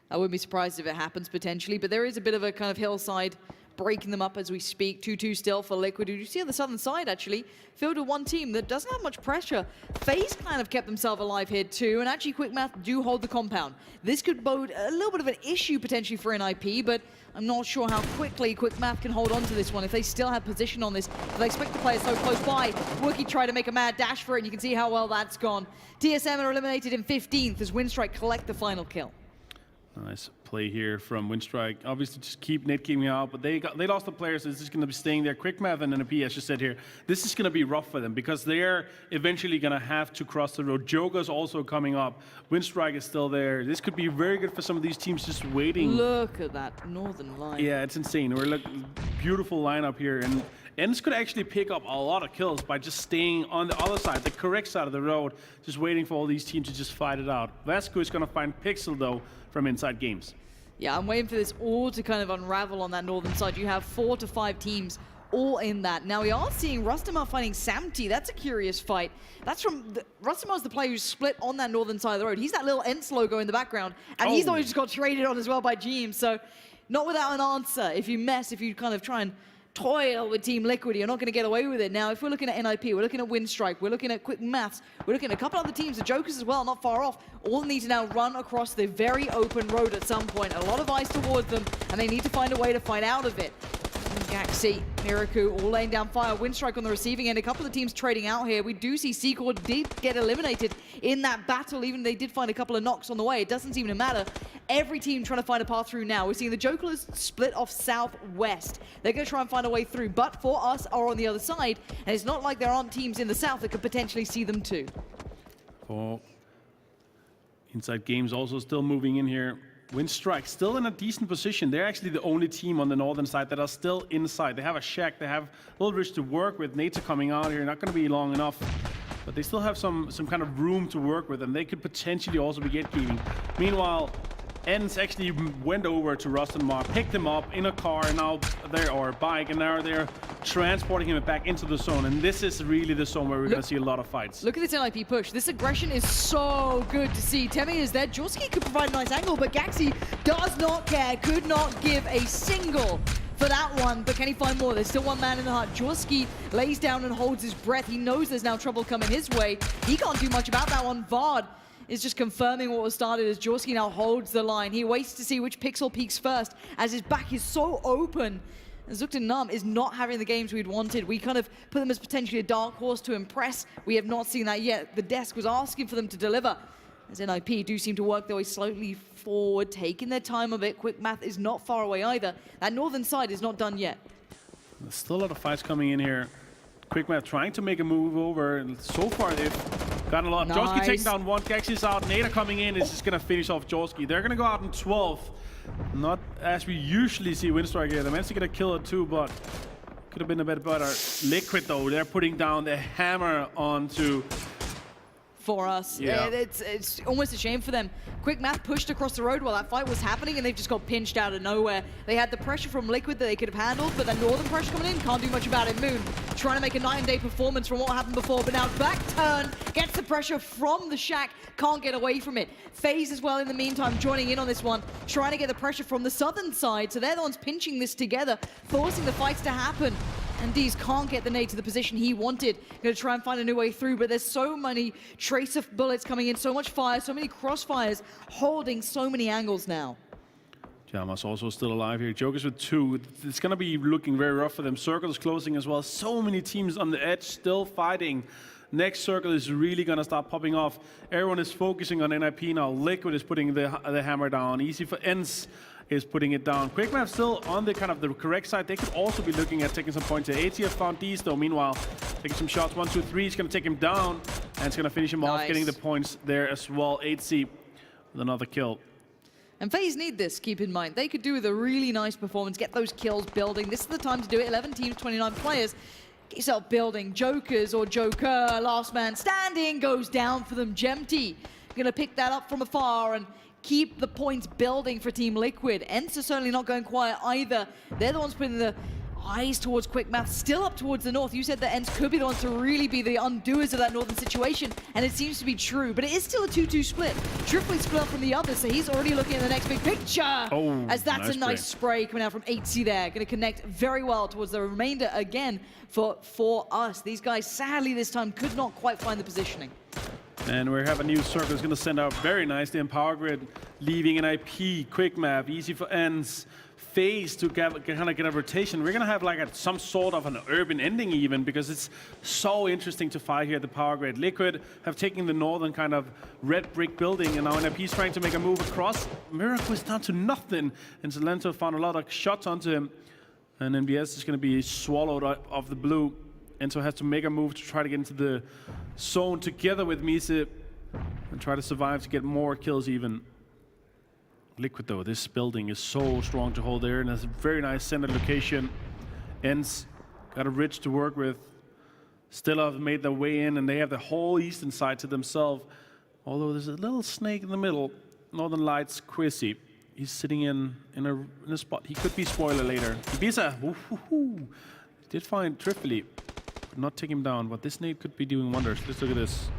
I wouldn't be surprised if it happens potentially, but there is a bit of a kind of hillside breaking them up as we speak. 2-2 still for Liquid. You see on the southern side, actually, filled with one team that doesn't have much pressure. FaZe kind of kept themselves alive here too, and actually Quick Math do hold the compound. This could bode a little bit of an issue potentially for NIP, but I'm not sure how quickly Quick Math can hold on to this one. If they still have position on this, if they expect the players so close by, Wookie tried to make a mad dash for it, and you can see how well that's gone. TSM are eliminated in 15th as Winstrike collect the final kill. Nice play here from Winstrike. Obviously, just keep net keeping out, but they lost the players. So it's just going to be staying there. Quick Math and NP, as you said here, this is going to be rough for them because they're eventually going to have to cross the road. Joga's also coming up. Winstrike is still there. This could be very good for some of these teams just waiting. Look at that northern line. Yeah, it's insane. We're looking beautiful lineup here, and ENCE could actually pick up a lot of kills by just staying on the other side, the correct side of the road, just waiting for all these teams to just fight it out. Vasco is going to find Pixel though from Inside Games. Yeah, I'm waiting for this all to kind of unravel on that northern side. You have 4 to 5 teams all in that. Now we are seeing Rustenmar fighting Samty. That's a curious fight. That's from Rustenmar's the player who's split on that northern side of the road. He's that little ENCE logo in the background, and he's the one who just got traded on as well by Jeems. So not without an answer. If you kind of try and toil with Team Liquid, you're not going to get away with it. Now, if we're looking at NIP, we're looking at Winstrike, we're looking at Quick Maths, we're looking at a couple other teams, the Jokers as well, not far off, all need to now run across the very open road at some point. A lot of eyes towards them, and they need to find a way to fight out of it. Gaxi Miraku all laying down fire. Windstrike on the receiving end. A couple of teams trading out here. We do see Secord did get eliminated in that battle, even they did find a couple of knocks on the way. It doesn't seem to matter. Every team trying to find a path through now. We're seeing the Jokerless split off southwest. They're going to try and find a way through, but For Us are on the other side, and it's not like there aren't teams in the south that could potentially see them too. For Inside Games also still moving in here. Windstrike still in a decent position. They're actually the only team on the northern side that are still inside. They have a shack, they have a little bit to work with. Nates are coming out here, not going to be long enough. But they still have some kind of room to work with, and they could potentially also be gatekeeping. Meanwhile, Ents actually went over to Rustenmar, picked him up in a car, and now or a bike, and now they're transporting him back into the zone. And this is really the zone where we're going to see a lot of fights. Look at this NIP push. This aggression is so good to see. Temi is there. Jorski could provide a nice angle, but Gaxi does not care, could not give a single for that one, but can he find more? There's still one man in the heart. Jorski lays down and holds his breath. He knows there's now trouble coming his way. He can't do much about that one. Vard is just confirming what was started as Jorski now holds the line. He waits to see which pixel peaks first, as his back is so open. And Zuktan Nam is not having the games we'd wanted. We kind of put them as potentially a dark horse to impress. We have not seen that yet. The desk was asking for them to deliver, as NIP do seem to work their way slowly forward, taking their time a bit. Quick Math is not far away either. That northern side is not done yet. There's still a lot of fights coming in here. Quick Math trying to make a move over, and so far they've gotten a lot. Nice. Jorski taking down one, Gaxi's out, Nada coming in is just going to finish off Jorski. They're going to go out in 12th. Not as we usually see Windstrike here. They managed to get a kill or two, but could have been a bit better. Liquid though, they're putting down the hammer onto For Us. Yeah. It's almost a shame for them. Quick Math pushed across the road while that fight was happening, and they've just got pinched out of nowhere. They had the pressure from Liquid that they could have handled, but the northern pressure coming in, can't do much about it. Moon trying to make a night and day performance from what happened before, but now back turn, gets the pressure from the shack, can't get away from it. FaZe as well in the meantime joining in on this one, trying to get the pressure from the southern side, so they're the ones pinching this together, forcing the fights to happen. And Dees can't get the nade to the position he wanted. Gonna try and find a new way through, but there's so many trace of bullets coming in, so much fire, so many crossfires, holding so many angles now. Jamas also still alive here. Jokers with 2. It's gonna be looking very rough for them. Circle is closing as well. So many teams on the edge still fighting. Next circle is really gonna start popping off. Everyone is focusing on NIP now. Liquid is putting the hammer down. Easy for Ents is putting it down. Quick Math still on the kind of the correct side. They could also be looking at taking some points here. ATF found Dees though. Meanwhile, taking some shots. 1, 2, 3. It's gonna take him down, and it's gonna finish him off, getting the points there as well. 8C with another kill. And FaZe need this, keep in mind. They could do with a really nice performance, get those kills building. This is the time to do it. 11 teams, 29 players. Get yourself building. Jokers or Joker, last man standing, goes down for them. Gemty gonna pick that up from afar and keep the points building for Team Liquid. Ents are certainly not going quiet either. They're the ones putting the eyes towards Quick Math, still up towards the north. You said that Ents could be the ones to really be the undoers of that northern situation, and it seems to be true, but it is still a 2-2 split. Triply split up from the other, so he's already looking at the next big picture. Oh, as that's nice a nice spray coming out from 8C there. Going to connect very well towards the remainder again for us. These guys, sadly this time, could not quite find the positioning. And we have a new circle. It's going to send out very nicely in Power Grid, leaving an IP, Quick Map, easy for Ents. FaZe to kind of get a rotation. We're going to have like some sort of an urban ending even, because it's so interesting to fight here at the Power Grid. Liquid have taken the northern kind of red brick building, and now NIP's trying to make a move across. Miracle is down to nothing, and Zalento found a lot of shots onto him. And NBS is going to be swallowed off the blue. Ento has to make a move to try to get into the zone together with Mise and try to survive to get more kills even. Liquid though, this building is so strong to hold there, and has a very nice center location. Ents got a ridge to work with. Still have made their way in, and they have the whole eastern side to themselves. Although there's a little snake in the middle. Northern Lights, Quizzy. He's sitting in a spot. He could be spoiler later. Ibiza, did find Tripoli. Not take him down, but this nade could be doing wonders. Let's look at this.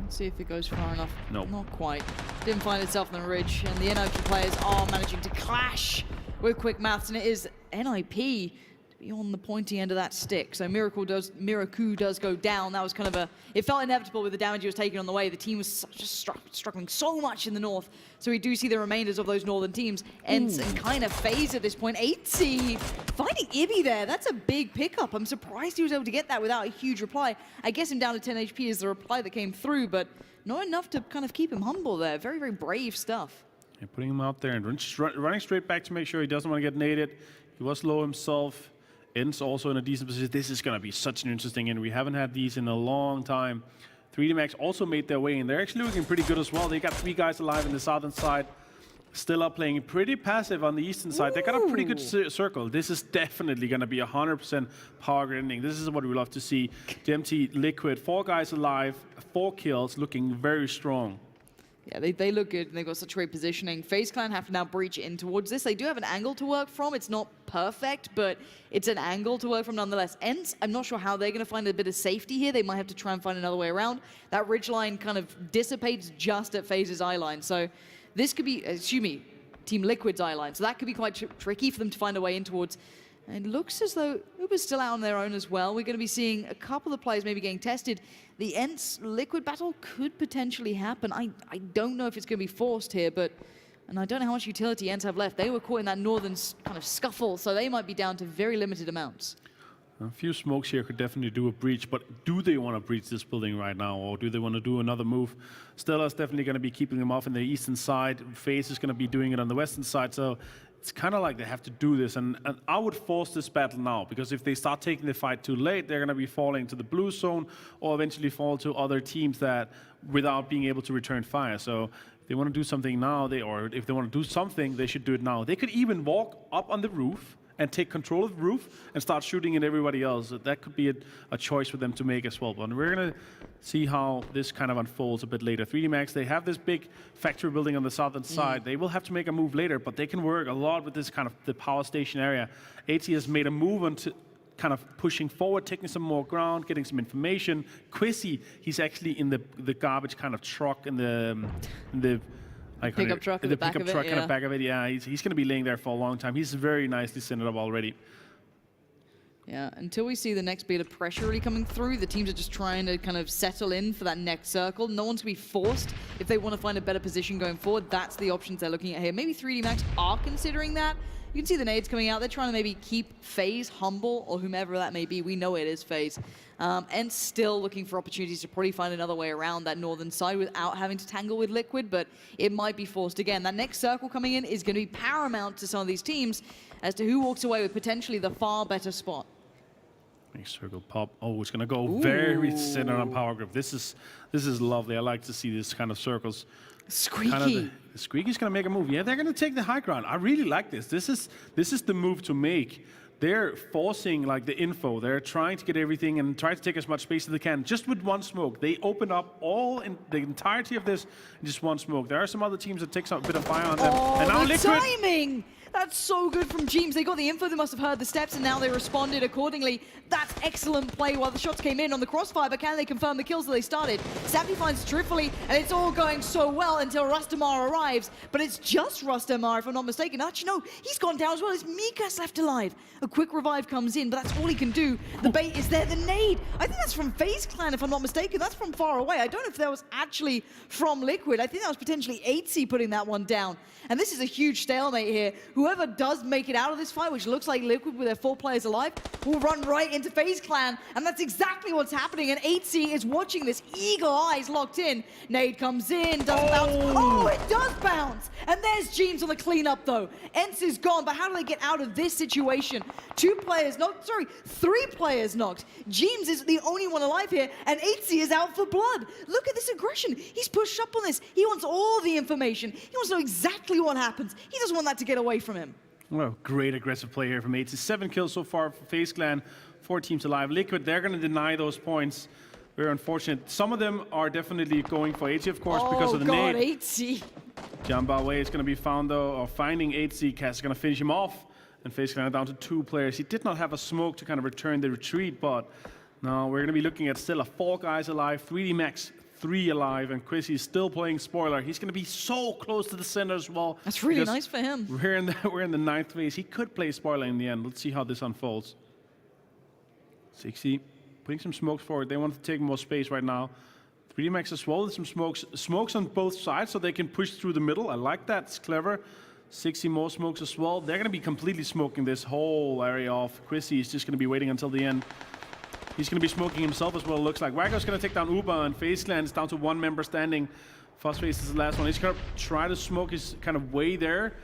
Let's see if it goes far enough. Nope. Not quite. Didn't find itself on the ridge, and the NIP players are managing to clash with Quick Maths, and it is NIP to be on the pointy end of that stick. So Miraku does go down. That was kind of it felt inevitable with the damage he was taking on the way. The team was just struggling so much in the north. So we do see the remainders of those northern teams. ENCE and kind of FaZe at this point. 8C finding Ibby there. That's a big pickup. I'm surprised he was able to get that without a huge reply. I guess him down to 10 HP is the reply that came through, but not enough to kind of keep him humble there. Very, very brave stuff. Yeah, putting him out there and running straight back to make sure he doesn't want to get naded. He was low himself. ENCE also in a decent position. This is going to be such an interesting end. We haven't had these in a long time. 3D Max also made their way in. They're actually looking pretty good as well. They got 3 guys alive in the southern side. Still up playing pretty passive on the eastern side. They got a pretty good circle. This is definitely going to be 100% power grid ending. This is what we love to see. GMT Liquid, 4 guys alive, 4 kills, looking very strong. Yeah, they look good, and they've got such great positioning. FaZe Clan have to now breach in towards this. They do have an angle to work from. It's not perfect, but it's an angle to work from nonetheless. ENCE, I'm not sure how they're going to find a bit of safety here. They might have to try and find another way around. That ridge line kind of dissipates just at FaZe's eye line. So this could be, excuse me, Team Liquid's eye line. So that could be quite tricky for them to find a way in towards. And it looks as though Uber's still out on their own as well. We're going to be seeing a couple of players maybe getting tested. The ENCE Liquid battle could potentially happen. I don't know if it's going to be forced here, and I don't know how much utility ENCE have left. They were caught in that northern kind of scuffle, so they might be down to very limited amounts. A few smokes here could definitely do a breach, but do they want to breach this building right now, or do they want to do another move? Stella's definitely going to be keeping them off in the eastern side. FaZe is going to be doing it on the western side, so it's kind of like they have to do this, and I would force this battle now, because if they start taking the fight too late, they're going to be falling to the blue zone, or eventually fall to other teams that, without being able to return fire. So if they want to do something now, or if they want to do something, they should do it now. They could even walk up on the roof and take control of the roof and start shooting at everybody else. That could be a choice for them to make as well. But we're going to see how this kind of unfolds a bit later. 3D Max, they have this big factory building on the southern side. They will have to make a move later, but they can work a lot with this kind of the power station area. AT has made a move onto kind of pushing forward, taking some more ground, getting some information. Quizzy, he's actually in the garbage kind of truck in the pickup truck in the back of it, in the back of it, yeah. He's going to be laying there for a long time. He's very nicely centered up already. Yeah, until we see the next bit of pressure really coming through, the teams are just trying to kind of settle in for that next circle. No one's going to be forced if they want to find a better position going forward. That's the options they're looking at here. Maybe 3D Max are considering that. You can see the nades coming out. They're trying to maybe keep FaZe humble, or whomever that may be. We know it is FaZe. And still looking for opportunities to probably find another way around that northern side without having to tangle with Liquid, but it might be forced again. That next circle coming in is going to be paramount to some of these teams as to who walks away with potentially the far better spot. Next circle pop. Oh, it's going to go very centered on power grip. This is lovely. I like to see this kind of circles. Squeaky. Kind of Squeaky's going to make a move. Yeah, they're going to take the high ground. I really like this. This is the move to make. They're forcing like the info. They're trying to get everything and try to take as much space as they can. Just with one smoke. They open up all in the entirety of this in just one smoke. There are some other teams that take a bit of fire on them. Oh, and now the Liquid. timing! That's so good from Jeems. They got the info, they must have heard the steps, and now they responded accordingly. That's excellent play while the shots came in on the crossfire, but can they confirm the kills that they started? Sappy finds Trifoli, and it's all going so well until Rustamar arrives, but it's just Rustamar, if I'm not mistaken. Actually, no, he's gone down as well. It's Mikas left alive. A quick revive comes in, but that's all he can do. The bait is there, the nade. I think that's from FaZe Clan, if I'm not mistaken. That's from far away. I don't know if that was actually from Liquid. I think that was potentially 8C putting that one down. And this is a huge stalemate here. Whoever does make it out of this fight, which looks like Liquid with their 4 players alive, will run right into FaZe Clan, and that's exactly what's happening, and 8C is watching this, eagle eyes locked in. Nade comes in, doesn't bounce. Oh, it does bounce! And there's Jeems on the cleanup, though. ENCE is gone, but how do they get out of this situation? 2 players knocked, sorry, 3 players knocked. Jeems is the only one alive here, and 8C is out for blood. Look at this aggression. He's pushed up on this. He wants all the information. He wants to know exactly what happens. He doesn't want that to get away from him. Well, great aggressive play here from 8C. 7 kills so far for FaZe Clan, 4 teams alive. Liquid, they're going to deny those points. Very unfortunate. Some of them are definitely going for 8C, of course, because of the nade. 8C. Jamba Way is going to be found, though, or finding 8C. Cass is going to finish him off. And FaZe Clan are down to 2 players. He did not have a smoke to kind of return the retreat, but now we're going to be looking at still 4 guys alive, 3D Max 3 alive, and Quizzy is still playing spoiler. He's going to be so close to the center as well. That's really nice for him. We're in the 9th phase. He could play spoiler in the end. Let's see how this unfolds. 60 putting some smokes forward. They want to take more space right now. 3D Max as well. There's some smokes on both sides so they can push through the middle. I like that. It's clever. 60 more smokes as well. They're going to be completely smoking this whole area off. Chrissy is just going to be waiting until the end. He's going to be smoking himself as well, it looks like. Waggo's going to take down Uber, and FaZe Clan is down to one member standing. Fuzzface is the last one. He's going to try to smoke his kind of way there.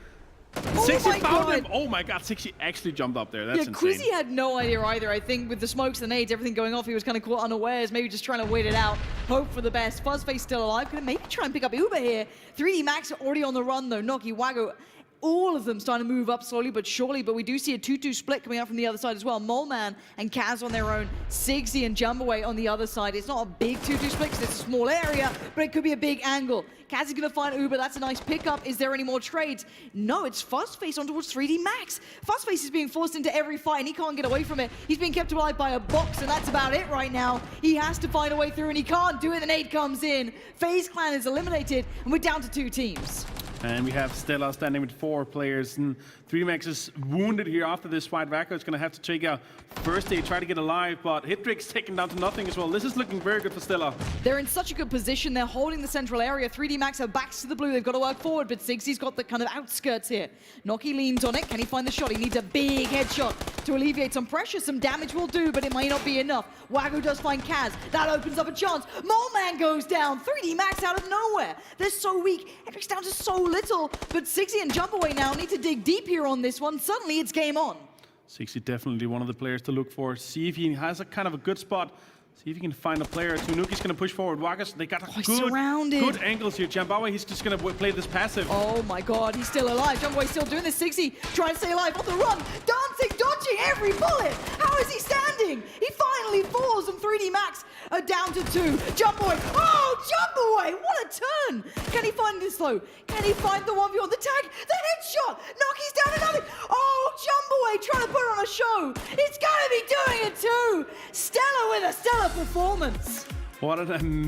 Oh 60 my found God. him! Oh my God, 60 actually jumped up there. That's Yeah, insane. Quizzy had no idea either. I think with the smokes and nades, everything going off, he was kind of caught unawares, maybe just trying to wait it out, hope for the best. Fuzzface still alive, gonna maybe try and pick up Uber here. 3D Max already on the run though. Noki, Waggo, all of them starting to move up slowly but surely, but we do see a 2-2 split coming out from the other side as well. Moleman and Kaz on their own, Sigsy and Jumbaway on the other side. It's not a big 2-2 split because it's a small area, but it could be a big angle. Kaz is going to find Uber. That's a nice pickup. Is there any more trades? No, it's Fuzzface on towards 3D Max. Fuzzface is being forced into every fight, and he can't get away from it. He's being kept alive by a box, and that's about it right now. He has to find a way through, and he can't do it. The nade comes in. FaZe Clan is eliminated, and we're down to 2 teams. And we have Stella standing with 4 players. And 3D Max is wounded here after this fight. Vacco is going to have to take a first aid, try to get alive, but Hittrick's taken down to nothing as well. This is looking very good for Stella. They're in such a good position. They're holding the central area. 3D Max have backs to the blue. They've got to work forward, but Sigsy's got the kind of outskirts here. Noki leans on it. Can he find the shot? He needs a big headshot to alleviate some pressure. Some damage will do, but it might not be enough. Waggo does find Kaz. That opens up a chance. Moleman goes down. 3D Max out of nowhere. They're so weak. Hittrick's down to so little, but Sigsy and Jumpaway now need to dig deep here on this one. Suddenly it's game on. 60 definitely one of the players to look for. See if he has a kind of a good spot. See if he can find a player or two. Nuki's going to push forward. Wagas, they got good angles here. Jambawa, he's just going to play this passive. Oh my God, he's still alive. Jumpaway's still doing this. Sigsy trying to stay alive on the run. Dancing, dodging every bullet. How is he standing? He finally falls, and 3D Max are down to 2. Jumpaway. Oh, Jumpaway, what a turn. Can he find this though? Can he find the 1v1? The tag, the headshot. Noki's down another. Oh, Jumpaway trying to put on a show. He's got to be doing it too. Stella with a stellar performance. What an